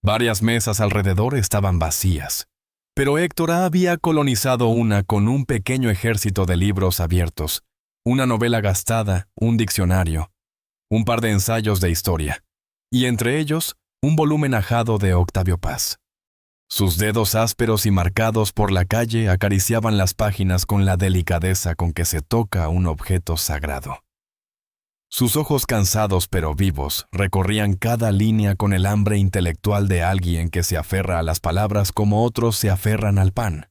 Varias mesas alrededor estaban vacías, pero Héctor había colonizado una con un pequeño ejército de libros abiertos, una novela gastada, un diccionario, un par de ensayos de historia, y entre ellos un volumen ajado de Octavio Paz. Sus dedos ásperos y marcados por la calle acariciaban las páginas con la delicadeza con que se toca un objeto sagrado. Sus ojos, cansados pero vivos, recorrían cada línea con el hambre intelectual de alguien que se aferra a las palabras como otros se aferran al pan.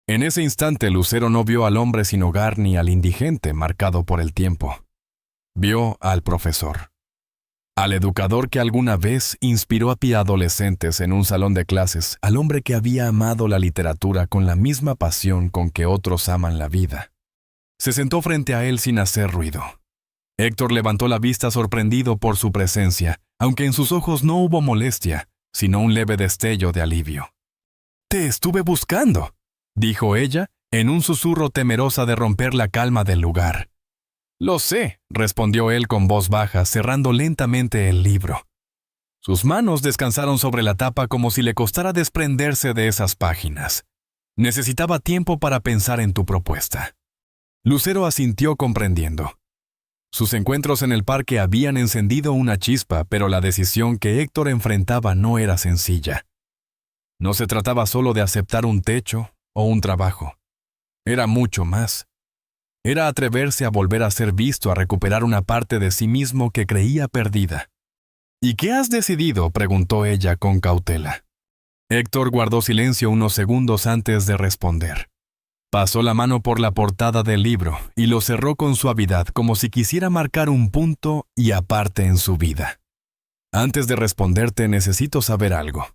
En ese instante Lucero no vio al hombre sin hogar ni al indigente marcado por el tiempo. Vio al profesor, al educador que alguna vez inspiró a adolescentes en un salón de clases, al hombre que había amado la literatura con la misma pasión con que otros aman la vida. Se sentó frente a él sin hacer ruido. Héctor levantó la vista sorprendido por su presencia, aunque en sus ojos no hubo molestia, sino un leve destello de alivio. «Te estuve buscando», dijo ella, en un susurro temerosa de romper la calma del lugar. «Lo sé», respondió él con voz baja, cerrando lentamente el libro. Sus manos descansaron sobre la tapa como si le costara desprenderse de esas páginas. «Necesitaba tiempo para pensar en tu propuesta». Lucero asintió comprendiendo. Sus encuentros en el parque habían encendido una chispa, pero la decisión que Héctor enfrentaba no era sencilla. No se trataba solo de aceptar un techo o un trabajo. Era mucho más. Era atreverse a volver a ser visto, a recuperar una parte de sí mismo que creía perdida. «¿Y qué has decidido?», preguntó ella con cautela. Héctor guardó silencio unos segundos antes de responder. Pasó la mano por la portada del libro y lo cerró con suavidad, como si quisiera marcar un punto y aparte en su vida. «Antes de responderte, necesito saber algo».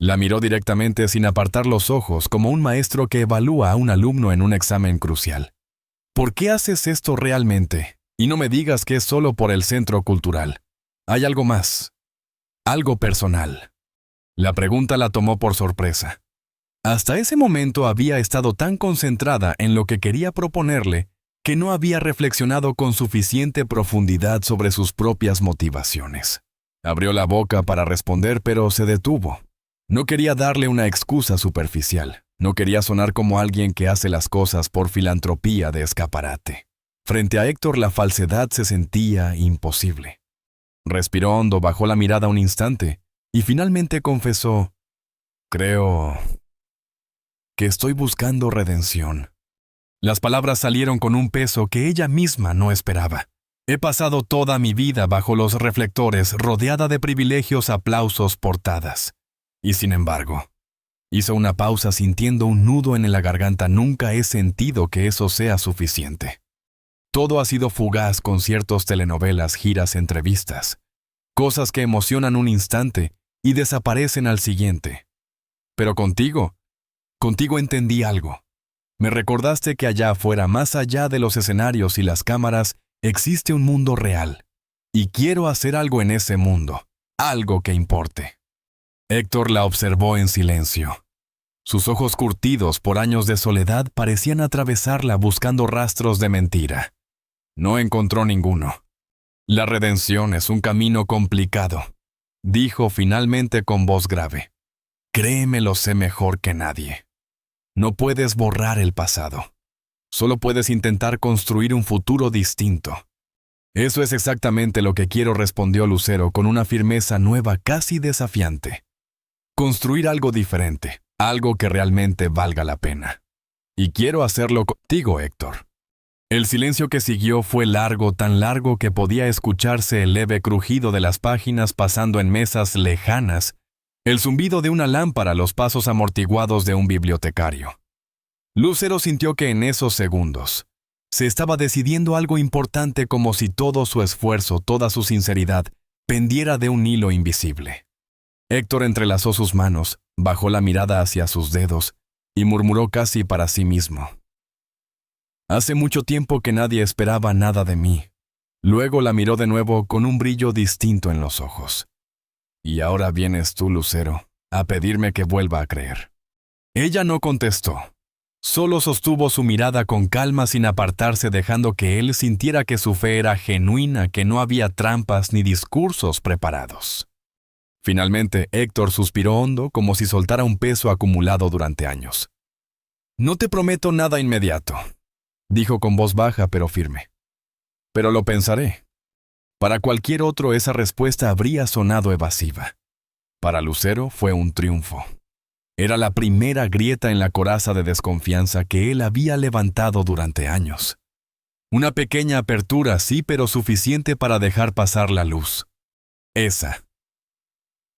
La miró directamente sin apartar los ojos, como un maestro que evalúa a un alumno en un examen crucial. «¿Por qué haces esto realmente? Y no me digas que es solo por el centro cultural. Hay algo más. Algo personal». La pregunta la tomó por sorpresa. Hasta ese momento había estado tan concentrada en lo que quería proponerle que no había reflexionado con suficiente profundidad sobre sus propias motivaciones. Abrió la boca para responder, pero se detuvo. No quería darle una excusa superficial. No quería sonar como alguien que hace las cosas por filantropía de escaparate. Frente a Héctor la falsedad se sentía imposible. Respiró hondo, bajó la mirada un instante y finalmente confesó: «Creo que estoy buscando redención». Las palabras salieron con un peso que ella misma no esperaba. «He pasado toda mi vida bajo los reflectores, rodeada de privilegios, aplausos, portadas. Y sin embargo», hizo una pausa sintiendo un nudo en la garganta, «nunca he sentido que eso sea suficiente. Todo ha sido fugaz, conciertos, telenovelas, giras, entrevistas. Cosas que emocionan un instante y desaparecen al siguiente. Pero contigo entendí algo. Me recordaste que allá afuera, más allá de los escenarios y las cámaras, existe un mundo real. Y quiero hacer algo en ese mundo, algo que importe». Héctor la observó en silencio. Sus ojos curtidos por años de soledad parecían atravesarla buscando rastros de mentira. No encontró ninguno. «La redención es un camino complicado», dijo finalmente con voz grave. «Créeme, lo sé mejor que nadie. No puedes borrar el pasado. Solo puedes intentar construir un futuro distinto». «Eso es exactamente lo que quiero», respondió Lucero con una firmeza nueva, casi desafiante. «Construir algo diferente, algo que realmente valga la pena. Y quiero hacerlo contigo, Héctor». El silencio que siguió fue largo, tan largo que podía escucharse el leve crujido de las páginas pasando en mesas lejanas, el zumbido de una lámpara, los pasos amortiguados de un bibliotecario. Lucero sintió que en esos segundos se estaba decidiendo algo importante, como si todo su esfuerzo, toda su sinceridad, pendiera de un hilo invisible. Héctor entrelazó sus manos, bajó la mirada hacia sus dedos y murmuró casi para sí mismo: «Hace mucho tiempo que nadie esperaba nada de mí». Luego la miró de nuevo con un brillo distinto en los ojos. «Y ahora vienes tú, Lucero, a pedirme que vuelva a creer». Ella no contestó. Solo sostuvo su mirada con calma sin apartarse, dejando que él sintiera que su fe era genuina, que no había trampas ni discursos preparados. Finalmente, Héctor suspiró hondo, como si soltara un peso acumulado durante años. «No te prometo nada inmediato», dijo con voz baja pero firme. «Pero lo pensaré». Para cualquier otro esa respuesta habría sonado evasiva. Para Lucero fue un triunfo. Era la primera grieta en la coraza de desconfianza que él había levantado durante años. Una pequeña apertura, sí, pero suficiente para dejar pasar la luz. Esa.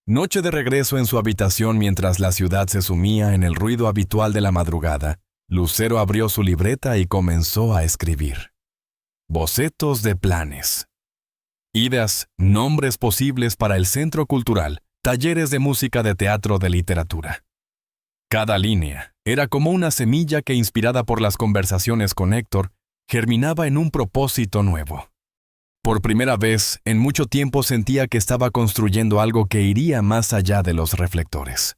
Noche de regreso en su habitación mientras la ciudad se sumía en el ruido habitual de la madrugada, Lucero abrió su libreta y comenzó a escribir. Bocetos de planes. Ideas, nombres posibles para el centro cultural, talleres de música, de teatro, de literatura. Cada línea era como una semilla que, inspirada por las conversaciones con Héctor, germinaba en un propósito nuevo. Por primera vez en mucho tiempo sentía que estaba construyendo algo que iría más allá de los reflectores.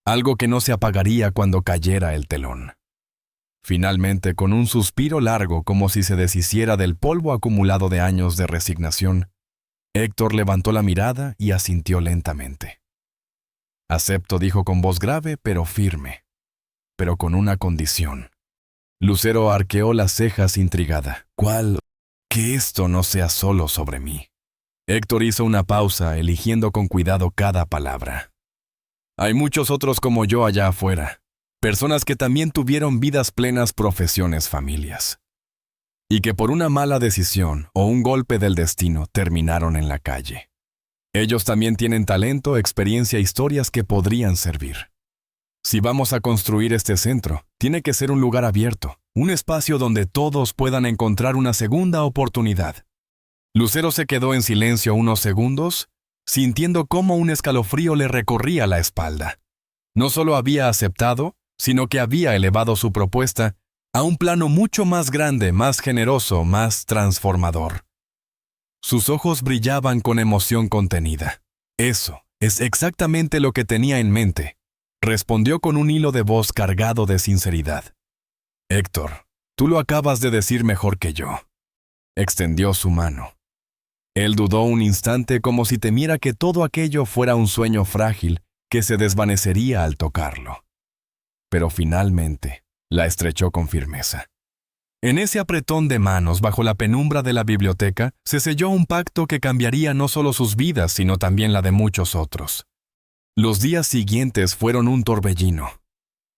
Algo que no se apagaría cuando cayera el telón. Finalmente, con un suspiro largo como si se deshiciera del polvo acumulado de años de resignación, Héctor levantó la mirada y asintió lentamente. «Acepto», dijo con voz grave pero firme, pero con una condición. Lucero arqueó las cejas intrigada. «¿Cuál? Que esto no sea solo sobre mí». Héctor hizo una pausa, eligiendo con cuidado cada palabra. «Hay muchos otros como yo allá afuera, personas que también tuvieron vidas plenas, profesiones, familias, y que por una mala decisión o un golpe del destino terminaron en la calle. Ellos también tienen talento, experiencia, historias que podrían servir. Si vamos a construir este centro, tiene que ser un lugar abierto, un espacio donde todos puedan encontrar una segunda oportunidad». Lucero se quedó en silencio unos segundos, sintiendo cómo un escalofrío le recorría la espalda. No solo había aceptado, sino que había elevado su propuesta a un plano mucho más grande, más generoso, más transformador. Sus ojos brillaban con emoción contenida. «Eso es exactamente lo que tenía en mente», respondió con un hilo de voz cargado de sinceridad. «Héctor, tú lo acabas de decir mejor que yo». Extendió su mano. Él dudó un instante, como si temiera que todo aquello fuera un sueño frágil que se desvanecería al tocarlo. Pero finalmente la estrechó con firmeza. En ese apretón de manos bajo la penumbra de la biblioteca se selló un pacto que cambiaría no solo sus vidas, sino también la de muchos otros. Los días siguientes fueron un torbellino.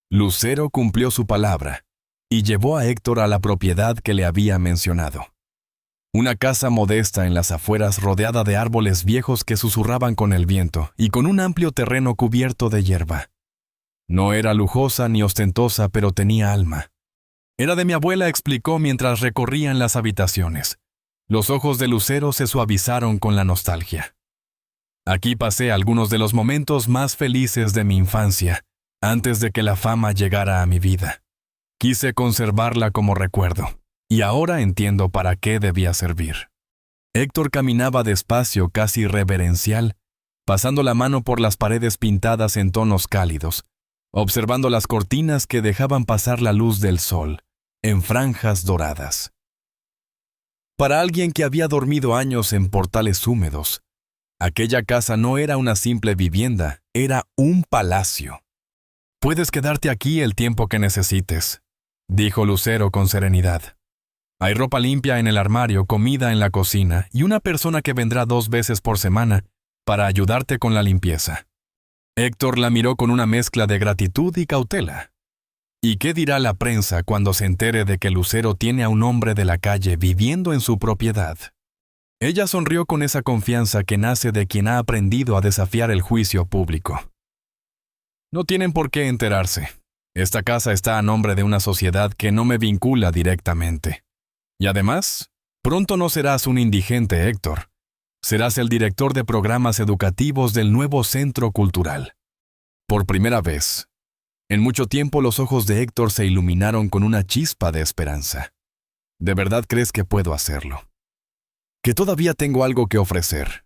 Lucero cumplió su palabra y llevó a Héctor a la propiedad que le había mencionado. Una casa modesta en las afueras, rodeada de árboles viejos que susurraban con el viento y con un amplio terreno cubierto de hierba. No era lujosa ni ostentosa, pero tenía alma. «Era de mi abuela», explicó mientras recorrían las habitaciones. Los ojos de Lucero se suavizaron con la nostalgia. «Aquí pasé algunos de los momentos más felices de mi infancia, antes de que la fama llegara a mi vida. Quise conservarla como recuerdo, y ahora entiendo para qué debía servir». Héctor caminaba despacio, casi reverencial, pasando la mano por las paredes pintadas en tonos cálidos, observando las cortinas que dejaban pasar la luz del sol, en franjas doradas. Para alguien que había dormido años en portales húmedos, aquella casa no era una simple vivienda, era un palacio. «Puedes quedarte aquí el tiempo que necesites», dijo Lucero con serenidad. «Hay ropa limpia en el armario, comida en la cocina y una persona que vendrá 2 veces por semana para ayudarte con la limpieza». Héctor la miró con una mezcla de gratitud y cautela. ¿Y qué dirá la prensa cuando se entere de que Lucero tiene a un hombre de la calle viviendo en su propiedad? Ella sonrió con esa confianza que nace de quien ha aprendido a desafiar el juicio público. «No tienen por qué enterarse. Esta casa está a nombre de una sociedad que no me vincula directamente. Y además, pronto no serás un indigente, Héctor. Serás el director de programas educativos del nuevo centro cultural». Por primera vez en mucho tiempo, los ojos de Héctor se iluminaron con una chispa de esperanza. «¿De verdad crees que puedo hacerlo? ¿Que todavía tengo algo que ofrecer?»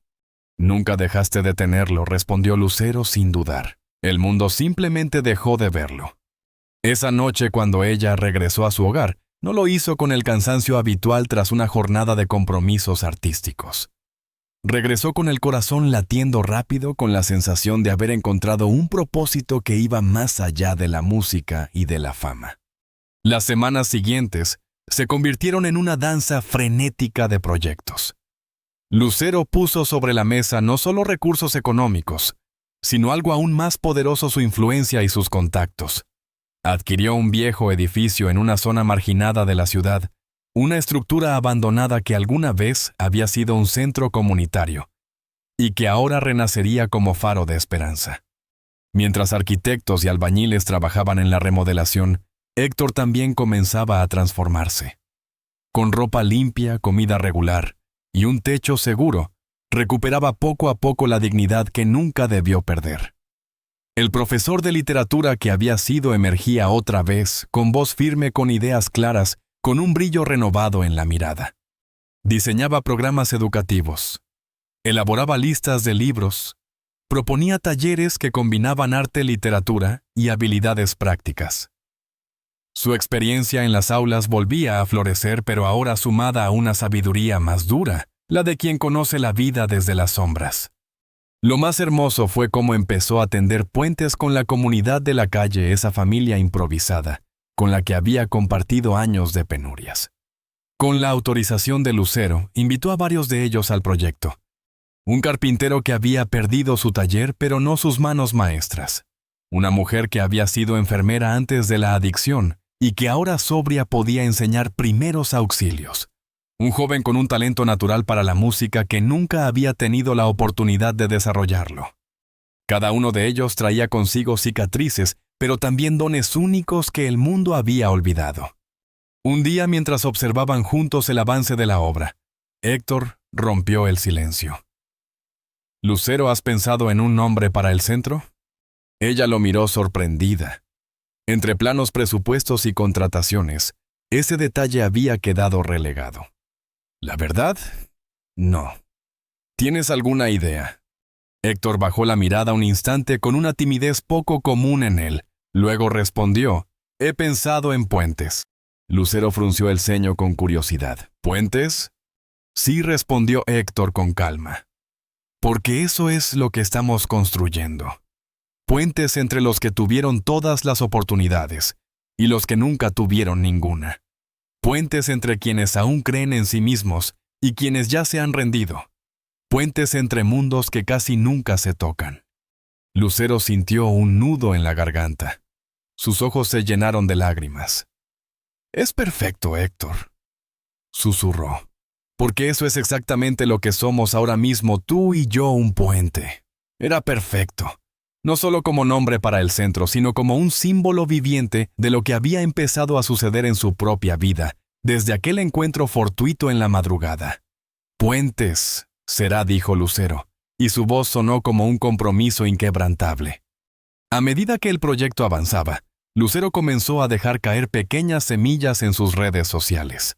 «Nunca dejaste de tenerlo», respondió Lucero sin dudar. El mundo simplemente dejó de verlo. Esa noche, cuando ella regresó a su hogar, no lo hizo con el cansancio habitual tras una jornada de compromisos artísticos. Regresó con el corazón latiendo rápido, con la sensación de haber encontrado un propósito que iba más allá de la música y de la fama. Las semanas siguientes se convirtieron en una danza frenética de proyectos. Lucero puso sobre la mesa no solo recursos económicos, sino algo aún más poderoso: su influencia y sus contactos. Adquirió un viejo edificio en una zona marginada de la ciudad, una estructura abandonada que alguna vez había sido un centro comunitario y que ahora renacería como faro de esperanza. Mientras arquitectos y albañiles trabajaban en la remodelación, Héctor también comenzaba a transformarse. Con ropa limpia, comida regular y un techo seguro, recuperaba poco a poco la dignidad que nunca debió perder. El profesor de literatura que había sido emergía otra vez, con voz firme, con ideas claras, con un brillo renovado en la mirada. Diseñaba programas educativos, elaboraba listas de libros, proponía talleres que combinaban arte, literatura y habilidades prácticas. Su experiencia en las aulas volvía a florecer, pero ahora sumada a una sabiduría más dura, la de quien conoce la vida desde las sombras. Lo más hermoso fue cómo empezó a tender puentes con la comunidad de la calle, esa familia improvisada, con la que había compartido años de penurias. Con la autorización de Lucero, invitó a varios de ellos al proyecto. Un carpintero que había perdido su taller, pero no sus manos maestras. Una mujer que había sido enfermera antes de la adicción y que ahora sobria podía enseñar primeros auxilios. Un joven con un talento natural para la música que nunca había tenido la oportunidad de desarrollarlo. Cada uno de ellos traía consigo cicatrices, pero también dones únicos que el mundo había olvidado. Un día, mientras observaban juntos el avance de la obra, Héctor rompió el silencio. «Lucero, ¿has pensado en un nombre para el centro?» Ella lo miró sorprendida. Entre planos, presupuestos y contrataciones, ese detalle había quedado relegado. «¿La verdad? No. ¿Tienes alguna idea?» Héctor bajó la mirada un instante con una timidez poco común en él. Luego respondió, «He pensado en puentes». Lucero frunció el ceño con curiosidad. «¿Puentes?» «Sí», respondió Héctor con calma. «Porque eso es lo que estamos construyendo. Puentes entre los que tuvieron todas las oportunidades y los que nunca tuvieron ninguna. Puentes entre quienes aún creen en sí mismos y quienes ya se han rendido. Puentes entre mundos que casi nunca se tocan». Lucero sintió un nudo en la garganta. Sus ojos se llenaron de lágrimas. «Es perfecto, Héctor», susurró, «porque eso es exactamente lo que somos ahora mismo, tú y yo, un puente. Era perfecto, no solo como nombre para el centro, sino como un símbolo viviente de lo que había empezado a suceder en su propia vida, desde aquel encuentro fortuito en la madrugada. «Puentes será», dijo Lucero, y su voz sonó como un compromiso inquebrantable. A medida que el proyecto avanzaba, Lucero comenzó a dejar caer pequeñas semillas en sus redes sociales.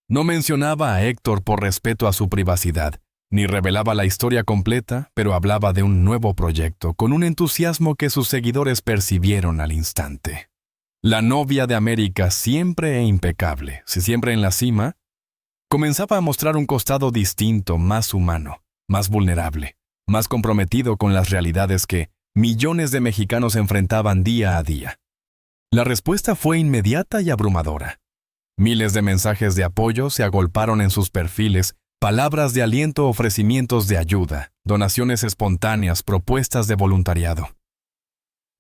No mencionaba a Héctor por respeto a su privacidad, ni revelaba la historia completa, pero hablaba de un nuevo proyecto con un entusiasmo que sus seguidores percibieron al instante. La novia de América, siempre e impecable, siempre en la cima, comenzaba a mostrar un costado distinto, más humano, más vulnerable, más comprometido con las realidades que millones de mexicanos enfrentaban día a día. La respuesta fue inmediata y abrumadora. Miles de mensajes de apoyo se agolparon en sus perfiles, palabras de aliento, ofrecimientos de ayuda, donaciones espontáneas, propuestas de voluntariado.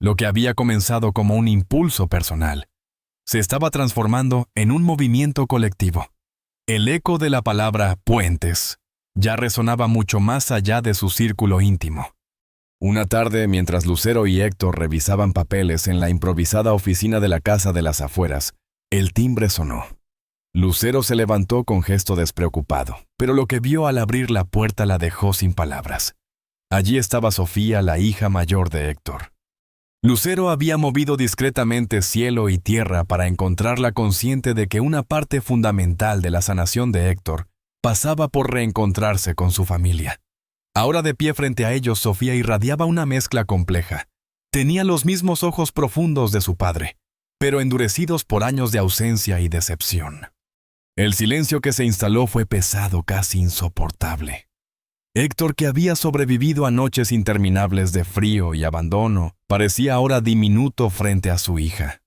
Lo que había comenzado como un impulso personal, se estaba transformando en un movimiento colectivo. El eco de la palabra puentes ya resonaba mucho más allá de su círculo íntimo. Una tarde, mientras Lucero y Héctor revisaban papeles en la improvisada oficina de la casa de las afueras, el timbre sonó. Lucero se levantó con gesto despreocupado, pero lo que vio al abrir la puerta la dejó sin palabras. Allí estaba Sofía, la hija mayor de Héctor. Lucero había movido discretamente cielo y tierra para encontrarla consciente de que una parte fundamental de la sanación de Héctor pasaba por reencontrarse con su familia. Ahora de pie frente a ellos, Sofía irradiaba una mezcla compleja. Tenía los mismos ojos profundos de su padre, pero endurecidos por años de ausencia y decepción. El silencio que se instaló fue pesado, casi insoportable. Héctor, que había sobrevivido a noches interminables de frío y abandono, parecía ahora diminuto frente a su hija.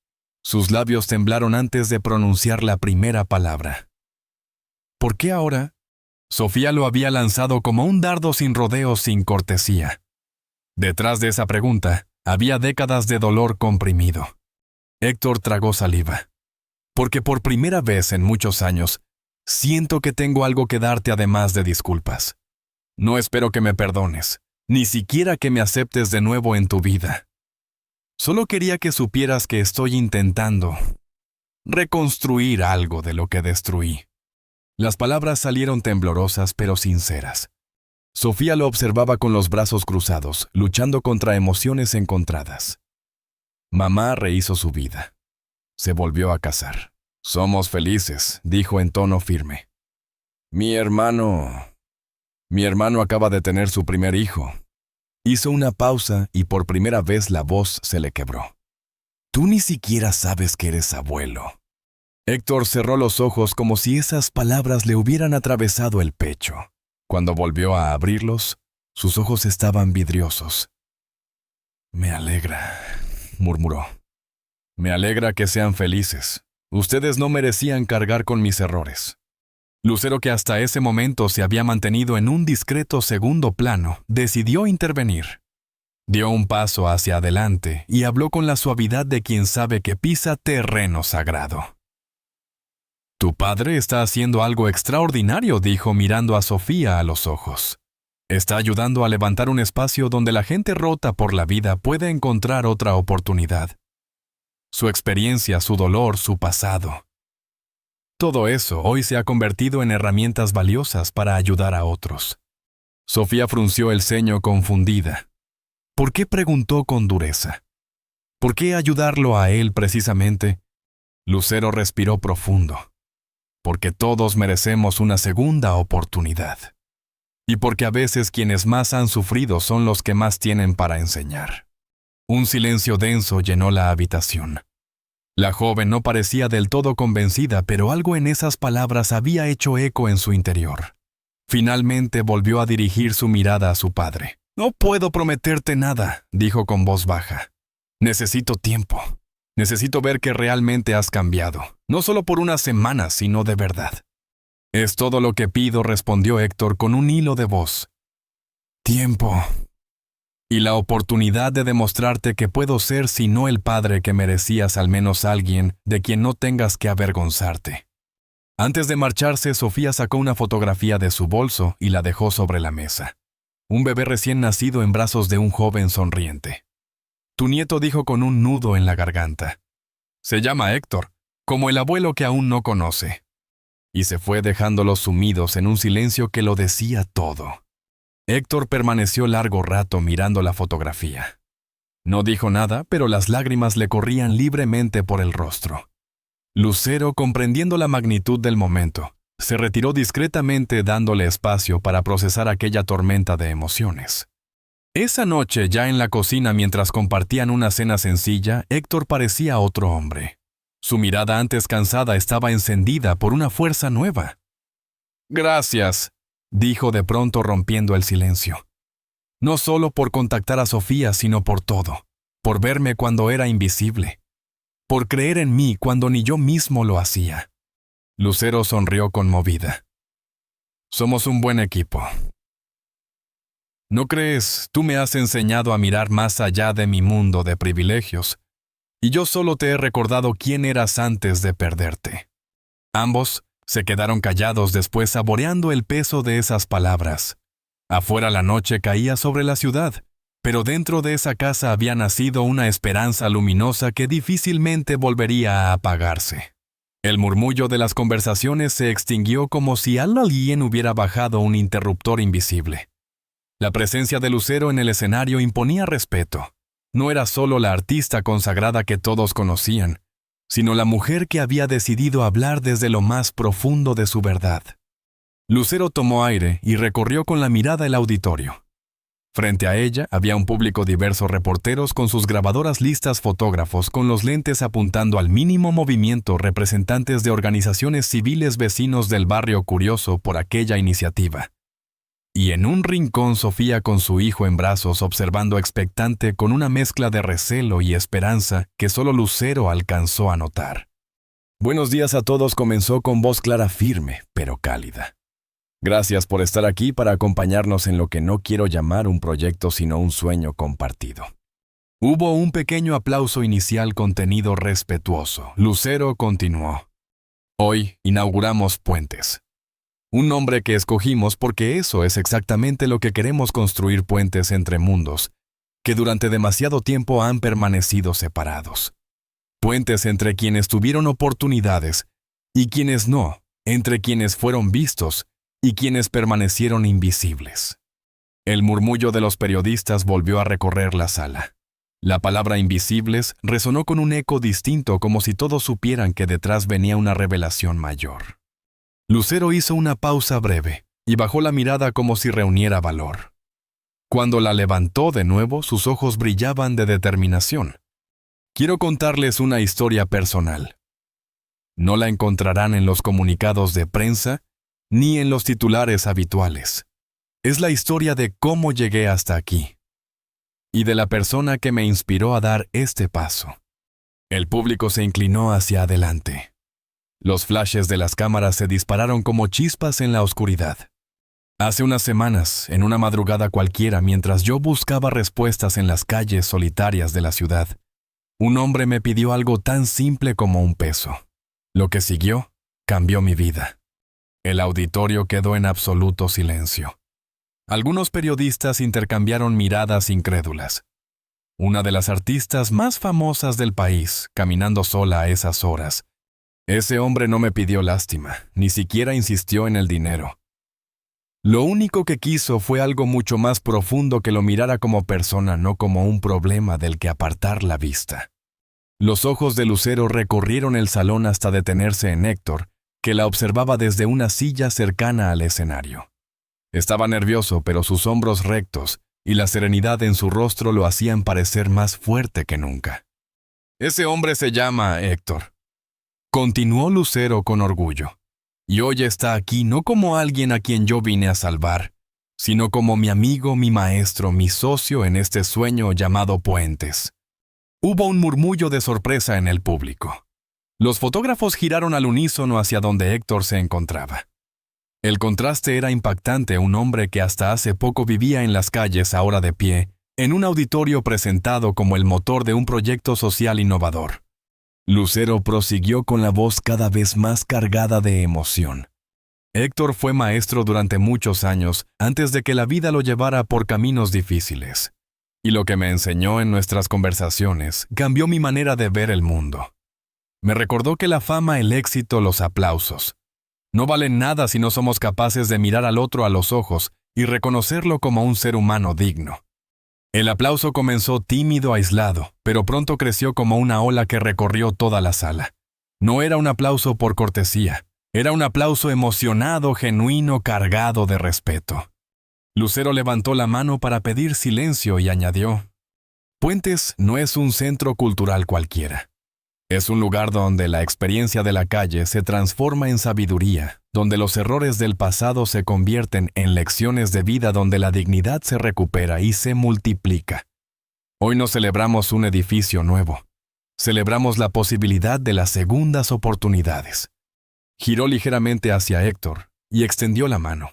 Sus labios temblaron antes de pronunciar la primera palabra. ¿Por qué ahora? Sofía lo había lanzado como un dardo sin rodeos, sin cortesía. Detrás de esa pregunta, había décadas de dolor comprimido. Héctor tragó saliva. Porque por primera vez en muchos años, siento que tengo algo que darte además de disculpas. No espero que me perdones, ni siquiera que me aceptes de nuevo en tu vida. Solo quería que supieras que estoy intentando, reconstruir algo de lo que destruí. Las palabras salieron temblorosas pero sinceras. Sofía lo observaba con los brazos cruzados, luchando contra emociones encontradas. Mamá rehizo su vida. Se volvió a casar. Somos felices, dijo en tono firme. Mi hermano acaba de tener su primer hijo. Hizo una pausa y por primera vez la voz se le quebró. Tú ni siquiera sabes que eres abuelo. Héctor cerró los ojos como si esas palabras le hubieran atravesado el pecho. Cuando volvió a abrirlos, sus ojos estaban vidriosos. Me alegra, murmuró. Me alegra que sean felices. Ustedes no merecían cargar con mis errores. Lucero, que hasta ese momento se había mantenido en un discreto segundo plano, decidió intervenir. Dio un paso hacia adelante y habló con la suavidad de quien sabe que pisa terreno sagrado. Tu padre está haciendo algo extraordinario, dijo mirando a Sofía a los ojos. Está ayudando a levantar un espacio donde la gente rota por la vida puede encontrar otra oportunidad. Su experiencia, su dolor, su pasado. Todo eso hoy se ha convertido en herramientas valiosas para ayudar a otros. Sofía frunció el ceño confundida. ¿Por qué preguntó con dureza? ¿Por qué ayudarlo a él precisamente? Lucero respiró profundo. Porque todos merecemos una segunda oportunidad. Y porque a veces quienes más han sufrido son los que más tienen para enseñar. Un silencio denso llenó la habitación. La joven no parecía del todo convencida, pero algo en esas palabras había hecho eco en su interior. Finalmente volvió a dirigir su mirada a su padre. No puedo prometerte nada, dijo con voz baja. Necesito tiempo. Necesito ver que realmente has cambiado, no solo por unas semanas, sino de verdad. Es todo lo que pido, respondió Héctor con un hilo de voz. Tiempo. Y la oportunidad de demostrarte que puedo ser si no el padre que merecías, al menos alguien de quien no tengas que avergonzarte. Antes de marcharse, Sofía sacó una fotografía de su bolso y la dejó sobre la mesa. Un bebé recién nacido en brazos de un joven sonriente. Tu nieto dijo con un nudo en la garganta. Se llama Héctor, como el abuelo que aún no conoce. Y se fue dejándolos sumidos en un silencio que lo decía todo. Héctor permaneció largo rato mirando la fotografía. No dijo nada, pero las lágrimas le corrían libremente por el rostro. Lucero, comprendiendo la magnitud del momento, se retiró discretamente dándole espacio para procesar aquella tormenta de emociones. Esa noche, ya en la cocina mientras compartían una cena sencilla, Héctor parecía otro hombre. Su mirada antes cansada estaba encendida por una fuerza nueva. Gracias, dijo de pronto rompiendo el silencio. No solo por contactar a Sofía, sino por todo. Por verme cuando era invisible. Por creer en mí cuando ni yo mismo lo hacía. Lucero sonrió conmovida. Somos un buen equipo. ¿No crees? Tú me has enseñado a mirar más allá de mi mundo de privilegios, y yo solo te he recordado quién eras antes de perderte. Ambos se quedaron callados después saboreando el peso de esas palabras. Afuera la noche caía sobre la ciudad, pero dentro de esa casa había nacido una esperanza luminosa que difícilmente volvería a apagarse. El murmullo de las conversaciones se extinguió como si alguien hubiera bajado un interruptor invisible. La presencia de Lucero en el escenario imponía respeto. No era solo la artista consagrada que todos conocían, sino la mujer que había decidido hablar desde lo más profundo de su verdad. Lucero tomó aire y recorrió con la mirada el auditorio. Frente a ella había un público diverso, reporteros con sus grabadoras listas, fotógrafos con los lentes apuntando al mínimo movimiento, representantes de organizaciones civiles, vecinos del barrio curioso por aquella iniciativa. Y en un rincón Sofía con su hijo en brazos observando expectante con una mezcla de recelo y esperanza que solo Lucero alcanzó a notar. Buenos días a todos, comenzó con voz clara, firme, pero cálida. Gracias por estar aquí para acompañarnos en lo que no quiero llamar un proyecto sino un sueño compartido. Hubo un pequeño aplauso inicial contenido respetuoso. Lucero continuó. Hoy inauguramos Puentes. Un nombre que escogimos porque eso es exactamente lo que queremos, construir puentes entre mundos, que durante demasiado tiempo han permanecido separados. puentes entre quienes tuvieron oportunidades y quienes no, entre quienes fueron vistos y quienes permanecieron invisibles. El murmullo de los periodistas volvió a recorrer la sala. La palabra invisibles resonó con un eco distinto, como si todos supieran que detrás venía una revelación mayor. Lucero hizo una pausa breve y bajó la mirada como si reuniera valor. Cuando la levantó de nuevo, sus ojos brillaban de determinación. Quiero contarles una historia personal. No la encontrarán en los comunicados de prensa ni en los titulares habituales. Es la historia de cómo llegué hasta aquí y de la persona que me inspiró a dar este paso. El público se inclinó hacia adelante. Los flashes de las cámaras se dispararon como chispas en la oscuridad. Hace unas semanas, en una madrugada cualquiera, mientras yo buscaba respuestas en las calles solitarias de la ciudad, un hombre me pidió algo tan simple como un peso. Lo que siguió cambió mi vida. El auditorio quedó en absoluto silencio. Algunos periodistas intercambiaron miradas incrédulas. Una de las artistas más famosas del país, caminando sola a esas horas. Ese hombre no me pidió lástima, ni siquiera insistió en el dinero. Lo único que quiso fue algo mucho más profundo, que lo mirara como persona, no como un problema del que apartar la vista. Los ojos de Lucero recorrieron el salón hasta detenerse en Héctor, que la observaba desde una silla cercana al escenario. Estaba nervioso, pero sus hombros rectos y la serenidad en su rostro lo hacían parecer más fuerte que nunca. «Ese hombre se llama Héctor», continuó Lucero con orgullo, «y hoy está aquí no como alguien a quien yo vine a salvar, sino como mi amigo, mi maestro, mi socio en este sueño llamado Puentes». Hubo un murmullo de sorpresa en el público. Los fotógrafos giraron al unísono hacia donde Héctor se encontraba. El contraste era impactante. Un hombre que hasta hace poco vivía en las calles, ahora de pie, en un auditorio presentado como el motor de un proyecto social innovador. Lucero prosiguió con la voz cada vez más cargada de emoción. Héctor fue maestro durante muchos años, antes de que la vida lo llevara por caminos difíciles. Y lo que me enseñó en nuestras conversaciones cambió mi manera de ver el mundo. Me recordó que la fama, el éxito, los aplausos no valen nada si no somos capaces de mirar al otro a los ojos y reconocerlo como un ser humano digno. El aplauso comenzó tímido, aislado, pero pronto creció como una ola que recorrió toda la sala. No era un aplauso por cortesía, era un aplauso emocionado, genuino, cargado de respeto. Lucero levantó la mano para pedir silencio y añadió: «Puentes no es un centro cultural cualquiera. Es un lugar donde la experiencia de la calle se transforma en sabiduría, donde los errores del pasado se convierten en lecciones de vida, donde la dignidad se recupera y se multiplica. Hoy no celebramos un edificio nuevo, celebramos la posibilidad de las segundas oportunidades». Giró ligeramente hacia Héctor y extendió la mano.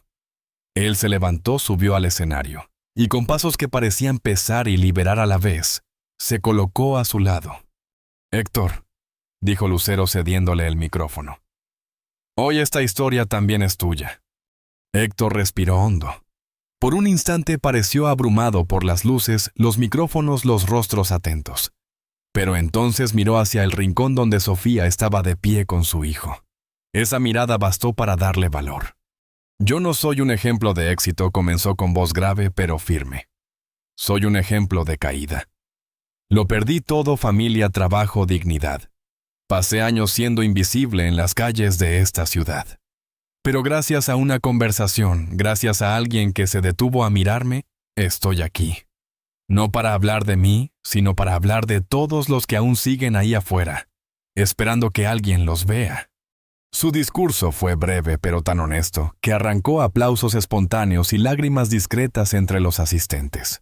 Él se levantó, subió al escenario, y con pasos que parecían pesar y liberar a la vez, se colocó a su lado. «Héctor», dijo Lucero cediéndole el micrófono, «hoy esta historia también es tuya». Héctor respiró hondo. Por un instante pareció abrumado por las luces, los micrófonos, los rostros atentos. Pero entonces miró hacia el rincón donde Sofía estaba de pie con su hijo. Esa mirada bastó para darle valor. «Yo no soy un ejemplo de éxito», comenzó con voz grave pero firme. «Soy un ejemplo de caída. Lo perdí todo: familia, trabajo, dignidad. Pasé años siendo invisible en las calles de esta ciudad. Pero gracias a una conversación, gracias a alguien que se detuvo a mirarme, estoy aquí. No para hablar de mí, sino para hablar de todos los que aún siguen ahí afuera, esperando que alguien los vea». Su discurso fue breve pero tan honesto que arrancó aplausos espontáneos y lágrimas discretas entre los asistentes.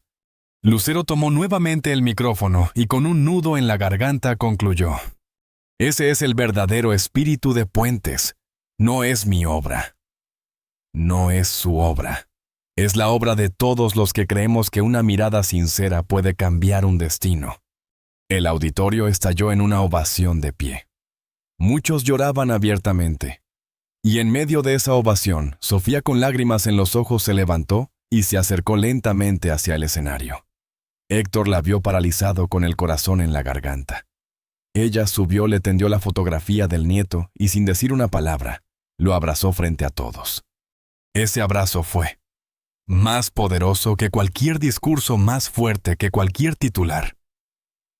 Lucero tomó nuevamente el micrófono y con un nudo en la garganta concluyó: «Ese es el verdadero espíritu de Puentes. No es mi obra. No es su obra. Es la obra de todos los que creemos que una mirada sincera puede cambiar un destino». El auditorio estalló en una ovación de pie. Muchos lloraban abiertamente. Y en medio de esa ovación, Sofía, con lágrimas en los ojos, se levantó y se acercó lentamente hacia el escenario. Héctor la vio paralizado, con el corazón en la garganta. Ella subió, le tendió la fotografía del nieto y sin decir una palabra, lo abrazó frente a todos. Ese abrazo fue más poderoso que cualquier discurso, más fuerte que cualquier titular.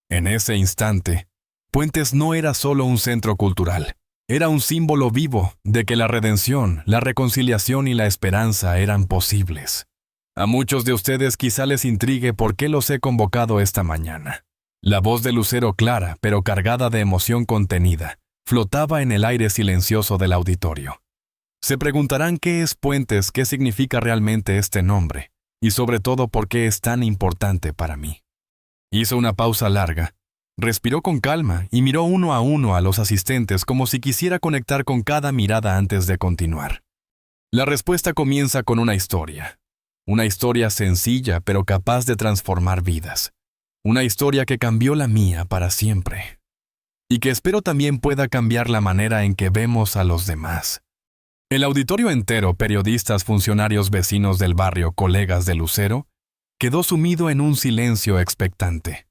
En ese instante, Puentes no era solo un centro cultural, era un símbolo vivo de que la redención, la reconciliación y la esperanza eran posibles. A muchos de ustedes quizá les intrigue por qué los he convocado esta mañana. La voz de Lucero, clara pero cargada de emoción contenida, flotaba en el aire silencioso del auditorio. Se preguntarán qué es Puentes, qué significa realmente este nombre, y sobre todo por qué es tan importante para mí. Hizo una pausa larga, respiró con calma y miró uno a los asistentes como si quisiera conectar con cada mirada antes de continuar. La respuesta comienza con una historia sencilla pero capaz de transformar vidas. Una historia que cambió la mía para siempre. Y que espero también pueda cambiar la manera en que vemos a los demás. El auditorio entero, periodistas, funcionarios, vecinos del barrio, colegas de Lucero, quedó sumido en un silencio expectante.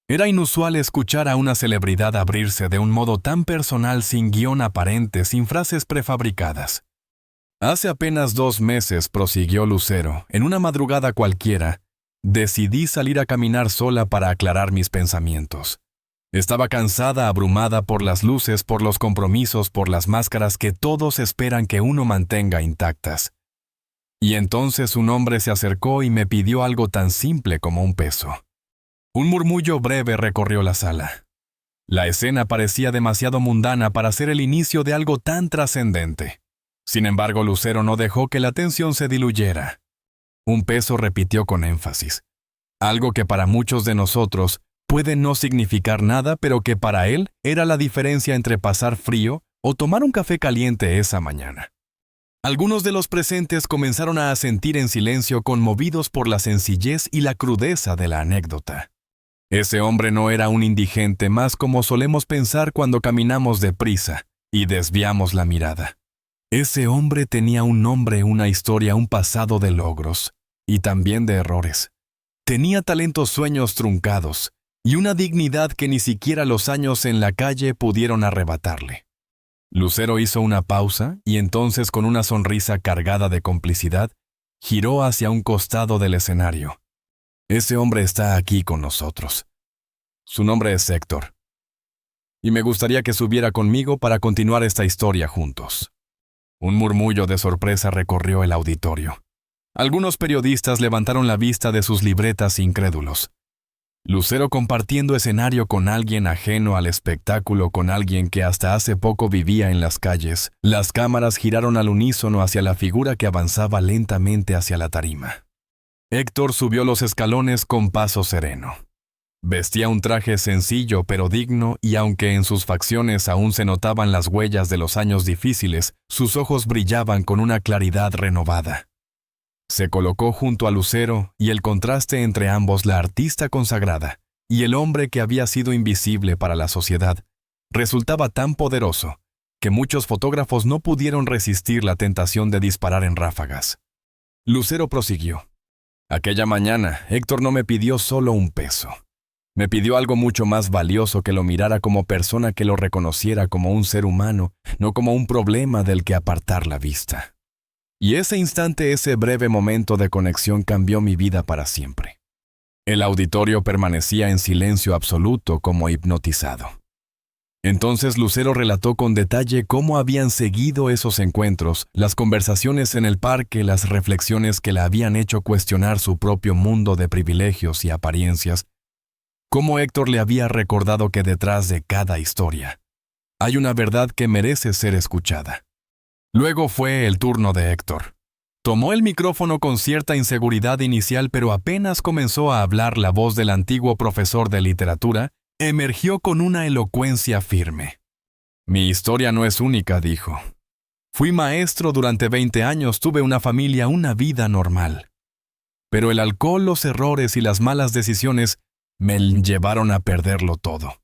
Era inusual escuchar a una celebridad abrirse de un modo tan personal, sin guión aparente, sin frases prefabricadas. Hace apenas 2 meses, prosiguió Lucero, en una madrugada cualquiera, decidí salir a caminar sola para aclarar mis pensamientos. Estaba cansada, abrumada por las luces, por los compromisos, por las máscaras que todos esperan que uno mantenga intactas. Y entonces un hombre se acercó y me pidió algo tan simple como un peso. Un murmullo breve recorrió la sala. La escena parecía demasiado mundana para ser el inicio de algo tan trascendente. Sin embargo, Lucero no dejó que la tensión se diluyera. Un peso, repitió con énfasis. Algo que para muchos de nosotros puede no significar nada, pero que para él era la diferencia entre pasar frío o tomar un café caliente esa mañana. Algunos de los presentes comenzaron a asentir en silencio, conmovidos por la sencillez y la crudeza de la anécdota. Ese hombre no era un indigente más como solemos pensar cuando caminamos deprisa y desviamos la mirada. Ese hombre tenía un nombre, una historia, un pasado de logros y también de errores. Tenía talentos, sueños truncados y una dignidad que ni siquiera los años en la calle pudieron arrebatarle. Lucero hizo una pausa y entonces, con una sonrisa cargada de complicidad, giró hacia un costado del escenario. Ese hombre está aquí con nosotros. Su nombre es Héctor. Y me gustaría que subiera conmigo para continuar esta historia juntos. Un murmullo de sorpresa recorrió el auditorio. Algunos periodistas levantaron la vista de sus libretas incrédulos. Lucero compartiendo escenario con alguien ajeno al espectáculo, con alguien que hasta hace poco vivía en las calles. Las cámaras giraron al unísono hacia la figura que avanzaba lentamente hacia la tarima. Héctor subió los escalones con paso sereno. Vestía un traje sencillo pero digno, y aunque en sus facciones aún se notaban las huellas de los años difíciles, sus ojos brillaban con una claridad renovada. Se colocó junto a Lucero, y el contraste entre ambos, la artista consagrada y el hombre que había sido invisible para la sociedad, resultaba tan poderoso que muchos fotógrafos no pudieron resistir la tentación de disparar en ráfagas. Lucero prosiguió. Aquella mañana, Héctor no me pidió solo un peso. Me pidió algo mucho más valioso: que lo mirara como persona, que lo reconociera como un ser humano, no como un problema del que apartar la vista. Y ese instante, ese breve momento de conexión cambió mi vida para siempre. El auditorio permanecía en silencio absoluto, como hipnotizado. Entonces Lucero relató con detalle cómo habían seguido esos encuentros, las conversaciones en el parque, las reflexiones que la habían hecho cuestionar su propio mundo de privilegios y apariencias, cómo Héctor le había recordado que detrás de cada historia hay una verdad que merece ser escuchada. Luego fue el turno de Héctor. Tomó el micrófono con cierta inseguridad inicial, pero apenas comenzó a hablar, la voz del antiguo profesor de literatura emergió con una elocuencia firme. Mi historia no es única, dijo. Fui maestro durante 20 años, tuve una familia, una vida normal. Pero el alcohol, los errores y las malas decisiones me llevaron a perderlo todo.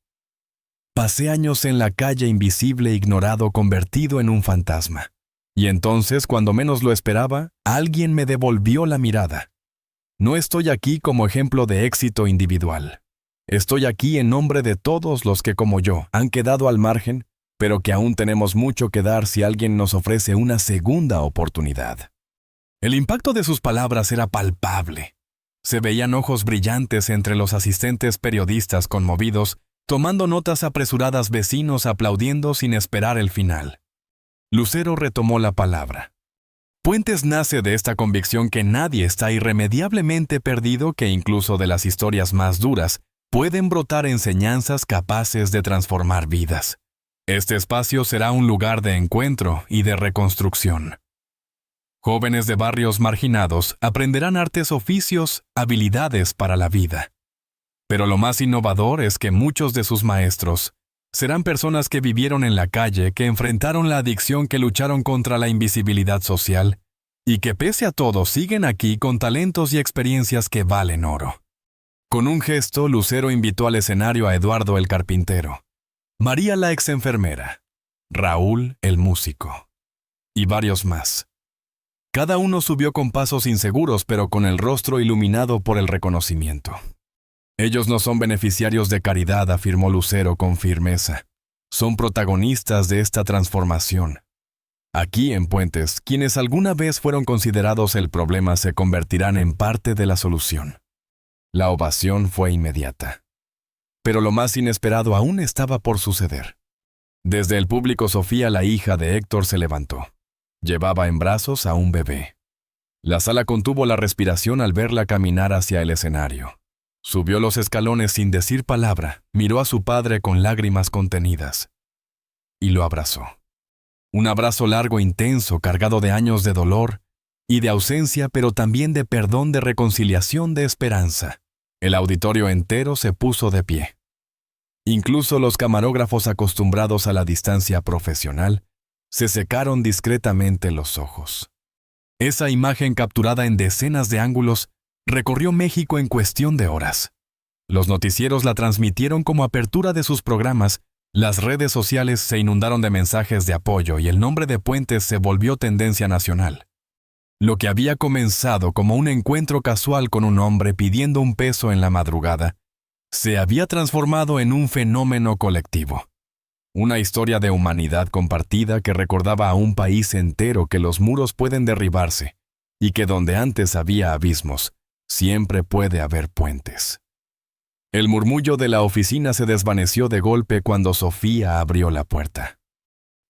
Pasé años en la calle, invisible, ignorado, convertido en un fantasma. Y entonces, cuando menos lo esperaba, alguien me devolvió la mirada. No estoy aquí como ejemplo de éxito individual. Estoy aquí en nombre de todos los que como yo han quedado al margen, pero que aún tenemos mucho que dar si alguien nos ofrece una segunda oportunidad. El impacto de sus palabras era palpable. Se veían ojos brillantes entre los asistentes periodistas conmovidos, tomando notas apresuradas, vecinos aplaudiendo sin esperar el final. Lucero retomó la palabra. Puentes nace de esta convicción que nadie está irremediablemente perdido, que incluso de las historias más duras pueden brotar enseñanzas capaces de transformar vidas. Este espacio será un lugar de encuentro y de reconstrucción. Jóvenes de barrios marginados aprenderán artes, oficios, habilidades para la vida. Pero lo más innovador es que muchos de sus maestros serán personas que vivieron en la calle, que enfrentaron la adicción, que lucharon contra la invisibilidad social y que pese a todo siguen aquí con talentos y experiencias que valen oro. Con un gesto, Lucero invitó al escenario a Eduardo el carpintero, María la exenfermera, Raúl el músico y varios más. Cada uno subió con pasos inseguros, pero con el rostro iluminado por el reconocimiento. Ellos no son beneficiarios de caridad, afirmó Lucero con firmeza. Son protagonistas de esta transformación. Aquí en Puentes, quienes alguna vez fueron considerados el problema se convertirán en parte de la solución. La ovación fue inmediata. Pero lo más inesperado aún estaba por suceder. Desde el público, Sofía, la hija de Héctor, se levantó. Llevaba en brazos a un bebé. La sala contuvo la respiración al verla caminar hacia el escenario. Subió los escalones sin decir palabra, miró a su padre con lágrimas contenidas y lo abrazó. Un abrazo largo, intenso, cargado de años de dolor y de ausencia, pero también de perdón, de reconciliación, de esperanza. El auditorio entero se puso de pie. Incluso los camarógrafos, acostumbrados a la distancia profesional, se secaron discretamente los ojos. Esa imagen, capturada en decenas de ángulos, recorrió México en cuestión de horas. Los noticieros la transmitieron como apertura de sus programas, las redes sociales se inundaron de mensajes de apoyo y el nombre de Puentes se volvió tendencia nacional. Lo que había comenzado como un encuentro casual con un hombre pidiendo un peso en la madrugada, se había transformado en un fenómeno colectivo. Una historia de humanidad compartida que recordaba a un país entero que los muros pueden derribarse y que donde antes había abismos, siempre puede haber puentes. El murmullo de la oficina se desvaneció de golpe cuando Sofía abrió la puerta.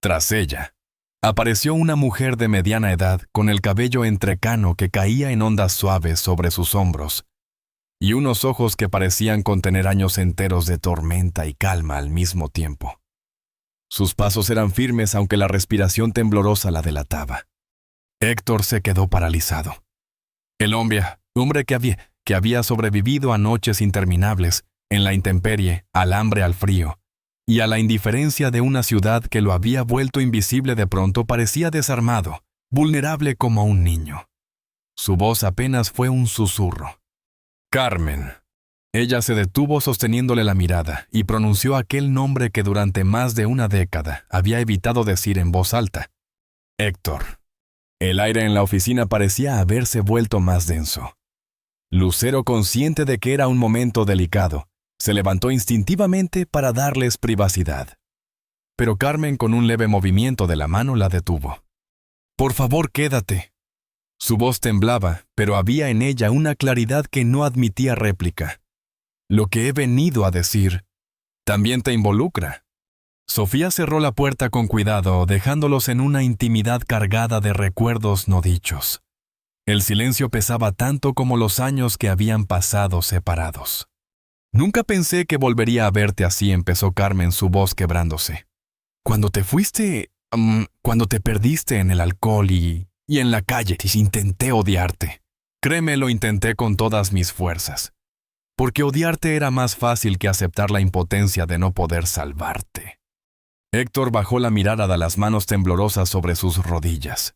Tras ella, apareció una mujer de mediana edad con el cabello entrecano que caía en ondas suaves sobre sus hombros y unos ojos que parecían contener años enteros de tormenta y calma al mismo tiempo. Sus pasos eran firmes aunque la respiración temblorosa la delataba. Héctor se quedó paralizado. El hombre que había sobrevivido a noches interminables, en la intemperie, al hambre, al frío, y a la indiferencia de una ciudad que lo había vuelto invisible, de pronto parecía desarmado, vulnerable como un niño. Su voz apenas fue un susurro. «Carmen». Ella se detuvo sosteniéndole la mirada y pronunció aquel nombre que durante más de una década había evitado decir en voz alta. «Héctor». El aire en la oficina parecía haberse vuelto más denso. Lucero, consciente de que era un momento delicado, se levantó instintivamente para darles privacidad. Pero Carmen, con un leve movimiento de la mano, la detuvo. «Por favor, quédate». Su voz temblaba, pero había en ella una claridad que no admitía réplica. «Lo que he venido a decir también te involucra». Sofía cerró la puerta con cuidado, dejándolos en una intimidad cargada de recuerdos no dichos. El silencio pesaba tanto como los años que habían pasado separados. «Nunca pensé que volvería a verte así», empezó Carmen, su voz quebrándose. «Cuando te fuiste, cuando te perdiste en el alcohol y en la calle, intenté odiarte. Créeme, lo intenté con todas mis fuerzas. Porque odiarte era más fácil que aceptar la impotencia de no poder salvarte». Héctor bajó la mirada de las manos temblorosas sobre sus rodillas.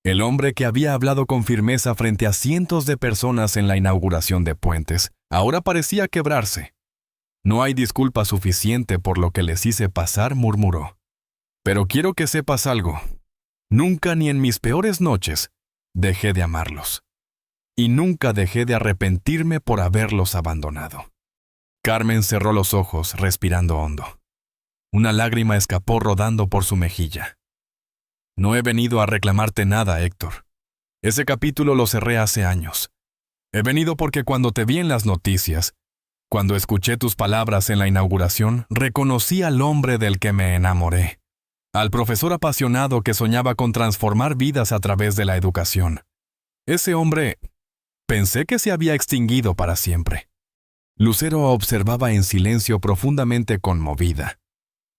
El hombre que había hablado con firmeza frente a cientos de personas en la inauguración de Puentes, ahora parecía quebrarse. «No hay disculpa suficiente por lo que les hice pasar», murmuró. «Pero quiero que sepas algo. Nunca, ni en mis peores noches, dejé de amarlos. Y nunca dejé de arrepentirme por haberlos abandonado». Carmen cerró los ojos, respirando hondo. Una lágrima escapó rodando por su mejilla. No he venido a reclamarte nada, Héctor. Ese capítulo lo cerré hace años. He venido porque cuando te vi en las noticias, cuando escuché tus palabras en la inauguración, reconocí al hombre del que me enamoré, al profesor apasionado que soñaba con transformar vidas a través de la educación. Ese hombre, pensé que se había extinguido para siempre. Lucero observaba en silencio, profundamente conmovida.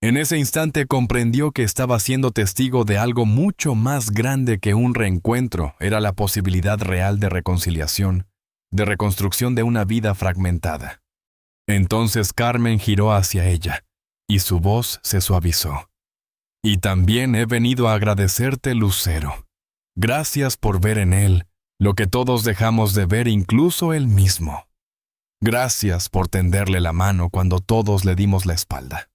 En ese instante comprendió que estaba siendo testigo de algo mucho más grande que un reencuentro. Era la posibilidad real de reconciliación, de reconstrucción de una vida fragmentada. Entonces Carmen giró hacia ella, y su voz se suavizó. Y también he venido a agradecerte, Lucero. Gracias por ver en él lo que todos dejamos de ver, incluso él mismo. Gracias por tenderle la mano cuando todos le dimos la espalda.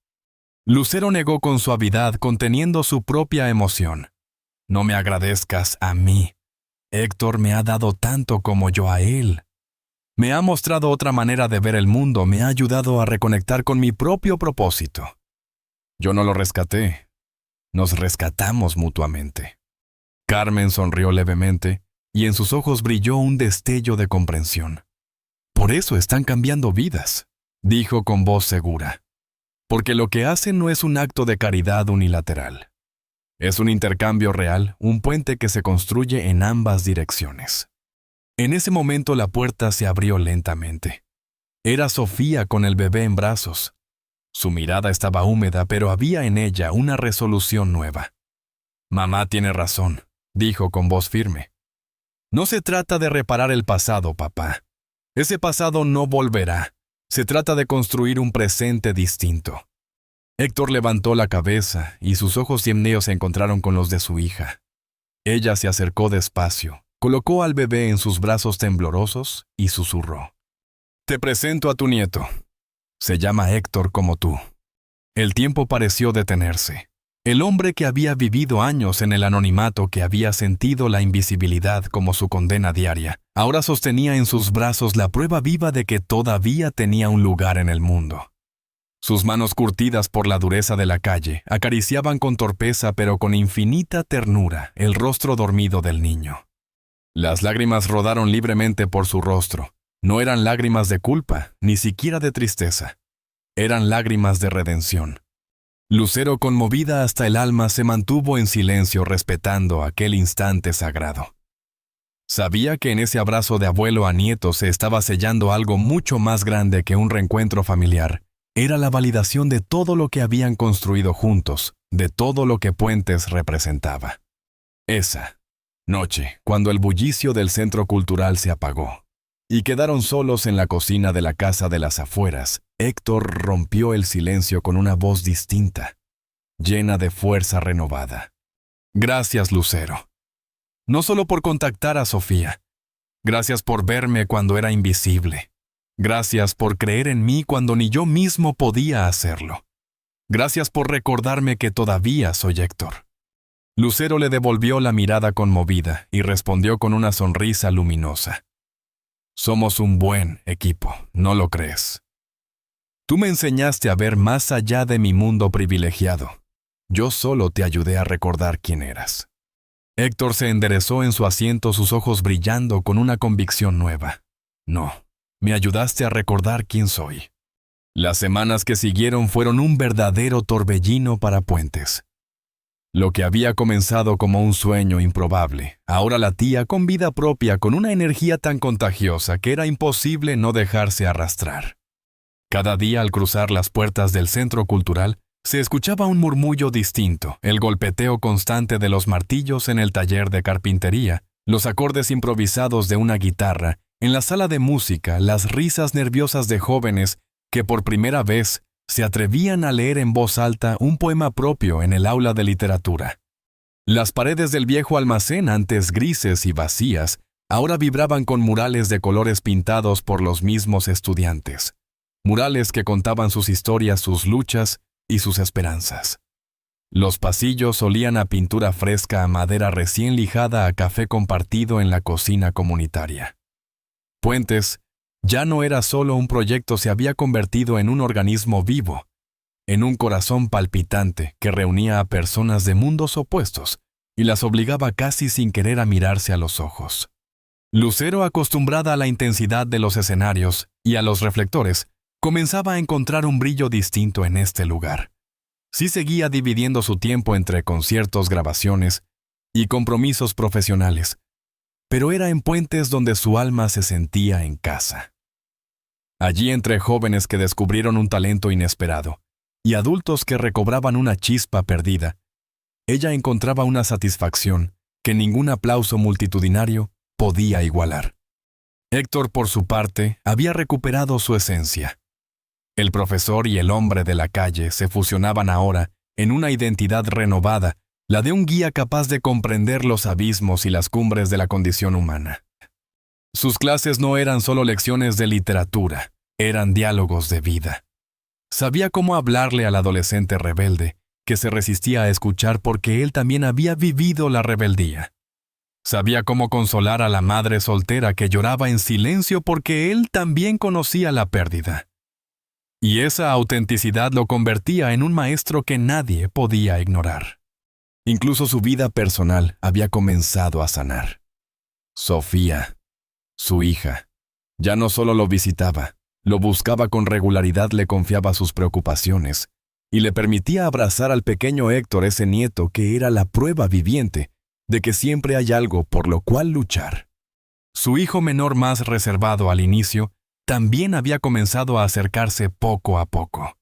Lucero negó con suavidad, conteniendo su propia emoción. No me agradezcas a mí. Héctor me ha dado tanto como yo a él. Me ha mostrado otra manera de ver el mundo, me ha ayudado a reconectar con mi propio propósito. Yo no lo rescaté. Nos rescatamos mutuamente. Carmen sonrió levemente, y en sus ojos brilló un destello de comprensión. Por eso están cambiando vidas, dijo con voz segura. Porque lo que hacen no es un acto de caridad unilateral. Es un intercambio real, un puente que se construye en ambas direcciones. En ese momento la puerta se abrió lentamente. Era Sofía con el bebé en brazos. Su mirada estaba húmeda, pero había en ella una resolución nueva. Mamá tiene razón, dijo con voz firme. No se trata de reparar el pasado, papá. Ese pasado no volverá. Se trata de construir un presente distinto. Héctor levantó la cabeza y sus ojos hiemneos se encontraron con los de su hija. Ella se acercó despacio, colocó al bebé en sus brazos temblorosos y susurró. Te presento a tu nieto. Se llama Héctor como tú. El tiempo pareció detenerse. El hombre que había vivido años en el anonimato, que había sentido la invisibilidad como su condena diaria, ahora sostenía en sus brazos la prueba viva de que todavía tenía un lugar en el mundo. Sus manos curtidas por la dureza de la calle acariciaban con torpeza pero con infinita ternura el rostro dormido del niño. Las lágrimas rodaron libremente por su rostro. No eran lágrimas de culpa, ni siquiera de tristeza. Eran lágrimas de redención. Lucero, conmovida hasta el alma, se mantuvo en silencio respetando aquel instante sagrado. Sabía que en ese abrazo de abuelo a nieto se estaba sellando algo mucho más grande que un reencuentro familiar. Era la validación de todo lo que habían construido juntos, de todo lo que Puentes representaba. Esa noche, cuando el bullicio del centro cultural se apagó y quedaron solos en la cocina de la casa de las afueras, Héctor rompió el silencio con una voz distinta, llena de fuerza renovada. Gracias, Lucero. No solo por contactar a Sofía. Gracias por verme cuando era invisible. Gracias por creer en mí cuando ni yo mismo podía hacerlo. Gracias por recordarme que todavía soy Héctor. Lucero le devolvió la mirada conmovida y respondió con una sonrisa luminosa. Somos un buen equipo, ¿no lo crees? Tú me enseñaste a ver más allá de mi mundo privilegiado. Yo solo te ayudé a recordar quién eras. Héctor se enderezó en su asiento, sus ojos brillando con una convicción nueva. No, me ayudaste a recordar quién soy. Las semanas que siguieron fueron un verdadero torbellino para Puentes. Lo que había comenzado como un sueño improbable, ahora latía con vida propia, con una energía tan contagiosa que era imposible no dejarse arrastrar. Cada día al cruzar las puertas del centro cultural, se escuchaba un murmullo distinto, el golpeteo constante de los martillos en el taller de carpintería, los acordes improvisados de una guitarra, en la sala de música, las risas nerviosas de jóvenes que por primera vez se atrevían a leer en voz alta un poema propio en el aula de literatura. Las paredes del viejo almacén, antes grises y vacías, ahora vibraban con murales de colores pintados por los mismos estudiantes. Murales que contaban sus historias, sus luchas y sus esperanzas. Los pasillos olían a pintura fresca, a madera recién lijada, a café compartido en la cocina comunitaria. Puentes, Ya no era solo un proyecto, se había convertido en un organismo vivo, en un corazón palpitante que reunía a personas de mundos opuestos y las obligaba casi sin querer a mirarse a los ojos. Lucero, acostumbrada a la intensidad de los escenarios y a los reflectores, comenzaba a encontrar un brillo distinto en este lugar. Sí seguía dividiendo su tiempo entre conciertos, grabaciones y compromisos profesionales, pero era en Puentes donde su alma se sentía en casa. Allí, entre jóvenes que descubrieron un talento inesperado y adultos que recobraban una chispa perdida, ella encontraba una satisfacción que ningún aplauso multitudinario podía igualar. Héctor, por su parte, había recuperado su esencia. El profesor y el hombre de la calle se fusionaban ahora en una identidad renovada, la de un guía capaz de comprender los abismos y las cumbres de la condición humana. Sus clases no eran solo lecciones de literatura, eran diálogos de vida. Sabía cómo hablarle al adolescente rebelde, que se resistía a escuchar porque él también había vivido la rebeldía. Sabía cómo consolar a la madre soltera que lloraba en silencio porque él también conocía la pérdida. Y esa autenticidad lo convertía en un maestro que nadie podía ignorar. Incluso su vida personal había comenzado a sanar. Sofía, su hija, ya no solo lo visitaba, lo buscaba con regularidad, le confiaba sus preocupaciones y le permitía abrazar al pequeño Héctor, ese nieto que era la prueba viviente de que siempre hay algo por lo cual luchar. Su hijo menor, más reservado al inicio, también había comenzado a acercarse poco a poco.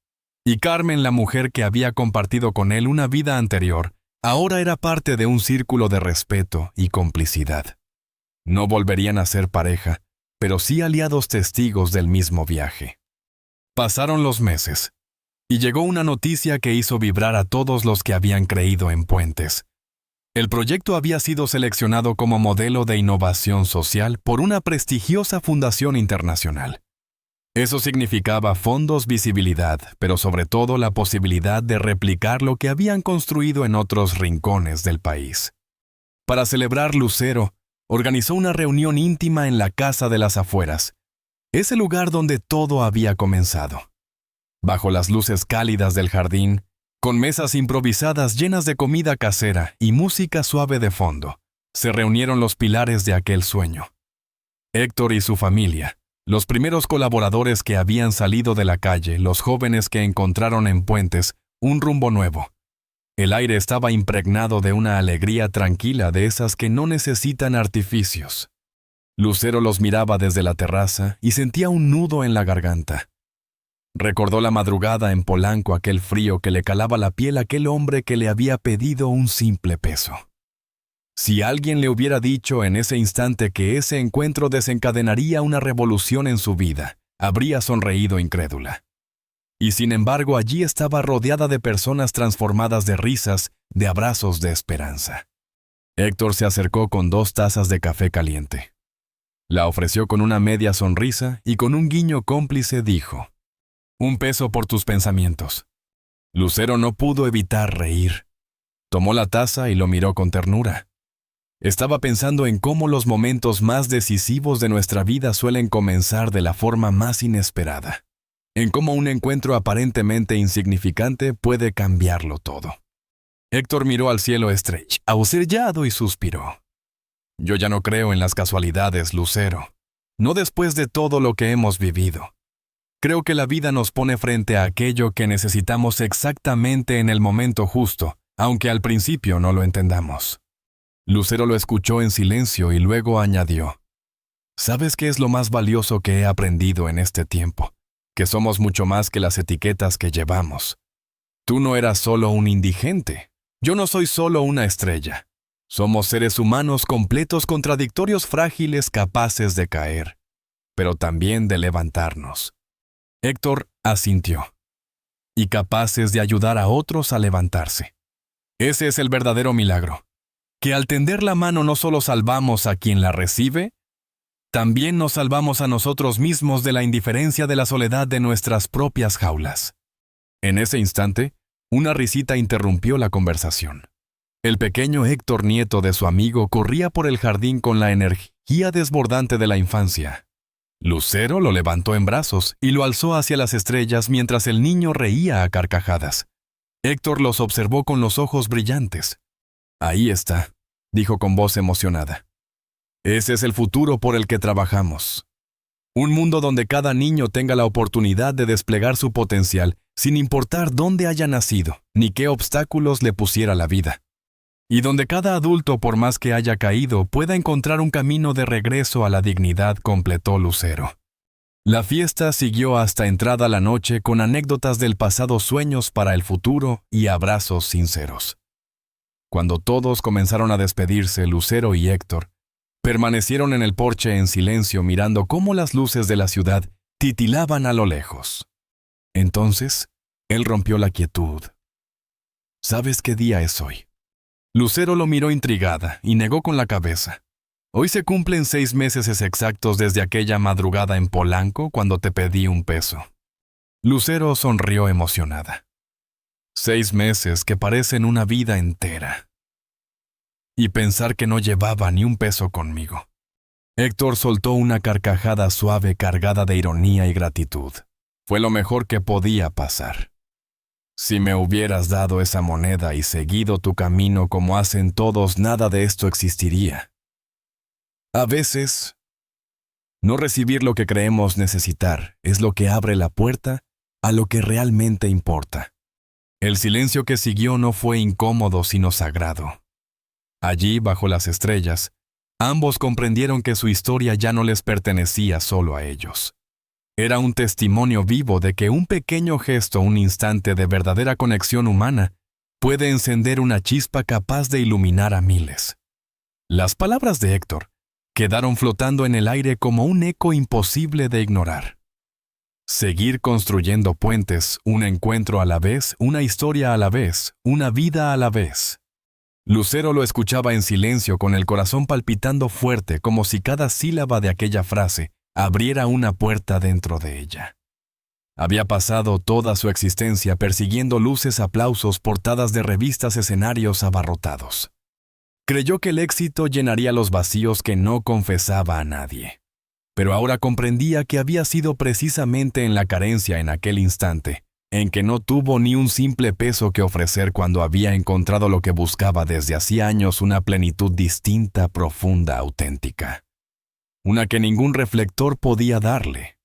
Y Carmen, la mujer que había compartido con él una vida anterior, ahora era parte de un círculo de respeto y complicidad. No volverían a ser pareja, pero sí aliados testigos del mismo viaje. Pasaron los meses, y llegó una noticia que hizo vibrar a todos los que habían creído en Puentes. El proyecto había sido seleccionado como modelo de innovación social por una prestigiosa fundación internacional. Eso significaba fondos, visibilidad, pero sobre todo la posibilidad de replicar lo que habían construido en otros rincones del país. Para celebrar, Lucero organizó una reunión íntima en la Casa de las Afueras, ese lugar donde todo había comenzado. Bajo las luces cálidas del jardín, con mesas improvisadas llenas de comida casera y música suave de fondo, se reunieron los pilares de aquel sueño. Héctor y su familia, los primeros colaboradores que habían salido de la calle, los jóvenes que encontraron en Puentes un rumbo nuevo. El aire estaba impregnado de una alegría tranquila, de esas que no necesitan artificios. Lucero los miraba desde la terraza y sentía un nudo en la garganta. Recordó la madrugada en Polanco, aquel frío que le calaba la piel a aquel hombre que le había pedido un simple peso. Si alguien le hubiera dicho en ese instante que ese encuentro desencadenaría una revolución en su vida, habría sonreído incrédula. Y sin embargo, allí estaba rodeada de personas transformadas, de risas, de abrazos, de esperanza. Héctor se acercó con 2 tazas de café caliente. La ofreció con una media sonrisa y con un guiño cómplice dijo: «1 peso por tus pensamientos». Lucero no pudo evitar reír. Tomó la taza y lo miró con ternura. Estaba pensando en cómo los momentos más decisivos de nuestra vida suelen comenzar de la forma más inesperada. En cómo un encuentro aparentemente insignificante puede cambiarlo todo. Héctor miró al cielo estrellado y suspiró. «Yo ya no creo en las casualidades, Lucero. No después de todo lo que hemos vivido. Creo que la vida nos pone frente a aquello que necesitamos exactamente en el momento justo, aunque al principio no lo entendamos». Lucero lo escuchó en silencio y luego añadió: «¿Sabes qué es lo más valioso que he aprendido en este tiempo? Que somos mucho más que las etiquetas que llevamos. Tú no eras solo un indigente. Yo no soy solo una estrella. Somos seres humanos completos, contradictorios, frágiles, capaces de caer, pero también de levantarnos». Héctor asintió. «Y capaces de ayudar a otros a levantarse. Ese es el verdadero milagro. Que al tender la mano no solo salvamos a quien la recibe, también nos salvamos a nosotros mismos de la indiferencia, de la soledad de nuestras propias jaulas». En ese instante, una risita interrumpió la conversación. El pequeño Héctor, nieto de su amigo, corría por el jardín con la energía desbordante de la infancia. Lucero lo levantó en brazos y lo alzó hacia las estrellas mientras el niño reía a carcajadas. Héctor los observó con los ojos brillantes. Ahí está, dijo con voz emocionada. Ese es el futuro por el que trabajamos. Un mundo donde cada niño tenga la oportunidad de desplegar su potencial, sin importar dónde haya nacido, ni qué obstáculos le pusiera la vida. Y donde cada adulto, por más que haya caído, pueda encontrar un camino de regreso a la dignidad, completó Lucero. La fiesta siguió hasta entrada la noche con anécdotas del pasado, sueños para el futuro y abrazos sinceros. Cuando todos comenzaron a despedirse, Lucero y Héctor permanecieron en el porche en silencio mirando cómo las luces de la ciudad titilaban a lo lejos. Entonces, él rompió la quietud. ¿Sabes qué día es hoy? Lucero lo miró intrigada y negó con la cabeza. Hoy se cumplen 6 meses exactos desde aquella madrugada en Polanco cuando te pedí un peso. Lucero sonrió emocionada. 6 meses que parecen una vida entera. Y pensar que no llevaba ni un peso conmigo. Héctor soltó una carcajada suave cargada de ironía y gratitud. Fue lo mejor que podía pasar. Si me hubieras dado esa moneda y seguido tu camino como hacen todos, nada de esto existiría. A veces, no recibir lo que creemos necesitar es lo que abre la puerta a lo que realmente importa. El silencio que siguió no fue incómodo sino sagrado. Allí, bajo las estrellas, ambos comprendieron que su historia ya no les pertenecía solo a ellos. Era un testimonio vivo de que un pequeño gesto, un instante de verdadera conexión humana, puede encender una chispa capaz de iluminar a miles. Las palabras de Héctor quedaron flotando en el aire como un eco imposible de ignorar. Seguir construyendo puentes, un encuentro a la vez, una historia a la vez, una vida a la vez. Lucero lo escuchaba en silencio, con el corazón palpitando fuerte, como si cada sílaba de aquella frase abriera una puerta dentro de ella. Había pasado toda su existencia persiguiendo luces, aplausos, portadas de revistas, escenarios abarrotados. Creyó que el éxito llenaría los vacíos que no confesaba a nadie. Pero ahora comprendía que había sido precisamente en la carencia, en aquel instante, en que no tuvo ni un simple peso que ofrecer, cuando había encontrado lo que buscaba desde hacía años, una plenitud distinta, profunda, auténtica. Una que ningún reflector podía darle.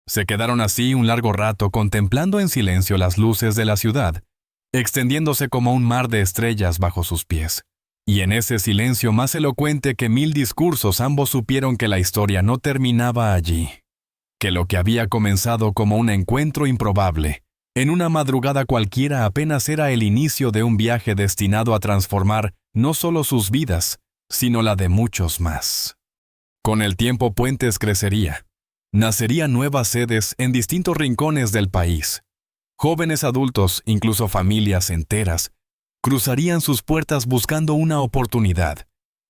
Se quedaron así un largo rato contemplando en silencio las luces de la ciudad, extendiéndose como un mar de estrellas bajo sus pies. Y en ese silencio más elocuente que 1000 discursos, ambos supieron que la historia no terminaba allí, que lo que había comenzado como un encuentro improbable, en una madrugada cualquiera, apenas era el inicio de un viaje destinado a transformar no solo sus vidas, sino la de muchos más. Con el tiempo Puentes crecería. Nacerían nuevas sedes en distintos rincones del país. Jóvenes adultos, incluso familias enteras, cruzarían sus puertas buscando una oportunidad,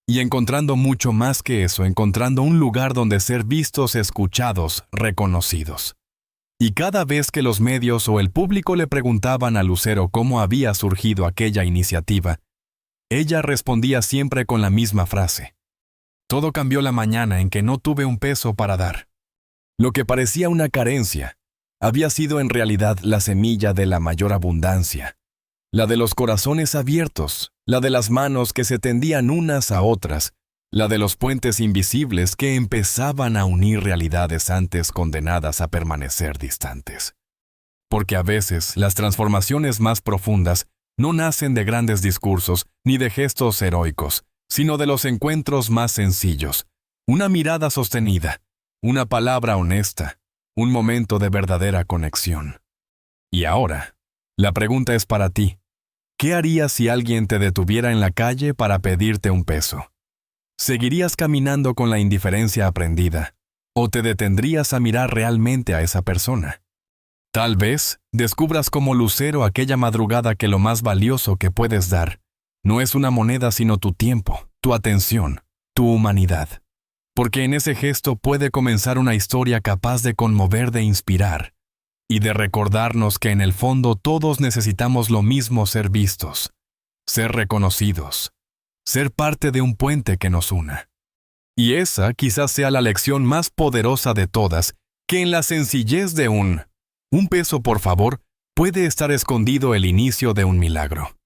y encontrando mucho más que eso, encontrando un lugar donde ser vistos, escuchados, reconocidos. Y cada vez que los medios o el público le preguntaban a Lucero cómo había surgido aquella iniciativa, ella respondía siempre con la misma frase: todo cambió la mañana en que no tuve un peso para dar. Lo que parecía una carencia había sido en realidad la semilla de la mayor abundancia, la de los corazones abiertos, la de las manos que se tendían unas a otras, la de los puentes invisibles que empezaban a unir realidades antes condenadas a permanecer distantes. Porque a veces las transformaciones más profundas no nacen de grandes discursos ni de gestos heroicos, sino de los encuentros más sencillos, una mirada sostenida, una palabra honesta, un momento de verdadera conexión. Y ahora, la pregunta es para ti. ¿Qué harías si alguien te detuviera en la calle para pedirte un peso? ¿Seguirías caminando con la indiferencia aprendida, o te detendrías a mirar realmente a esa persona? Tal vez descubras como Lucero aquella madrugada que lo más valioso que puedes dar no es una moneda sino tu tiempo, tu atención, tu humanidad. Porque en ese gesto puede comenzar una historia capaz de conmover, de inspirar, y de recordarnos que en el fondo todos necesitamos lo mismo: ser vistos, ser reconocidos, ser parte de un puente que nos una. Y esa quizás sea la lección más poderosa de todas, que en la sencillez de un peso por favor puede estar escondido el inicio de un milagro.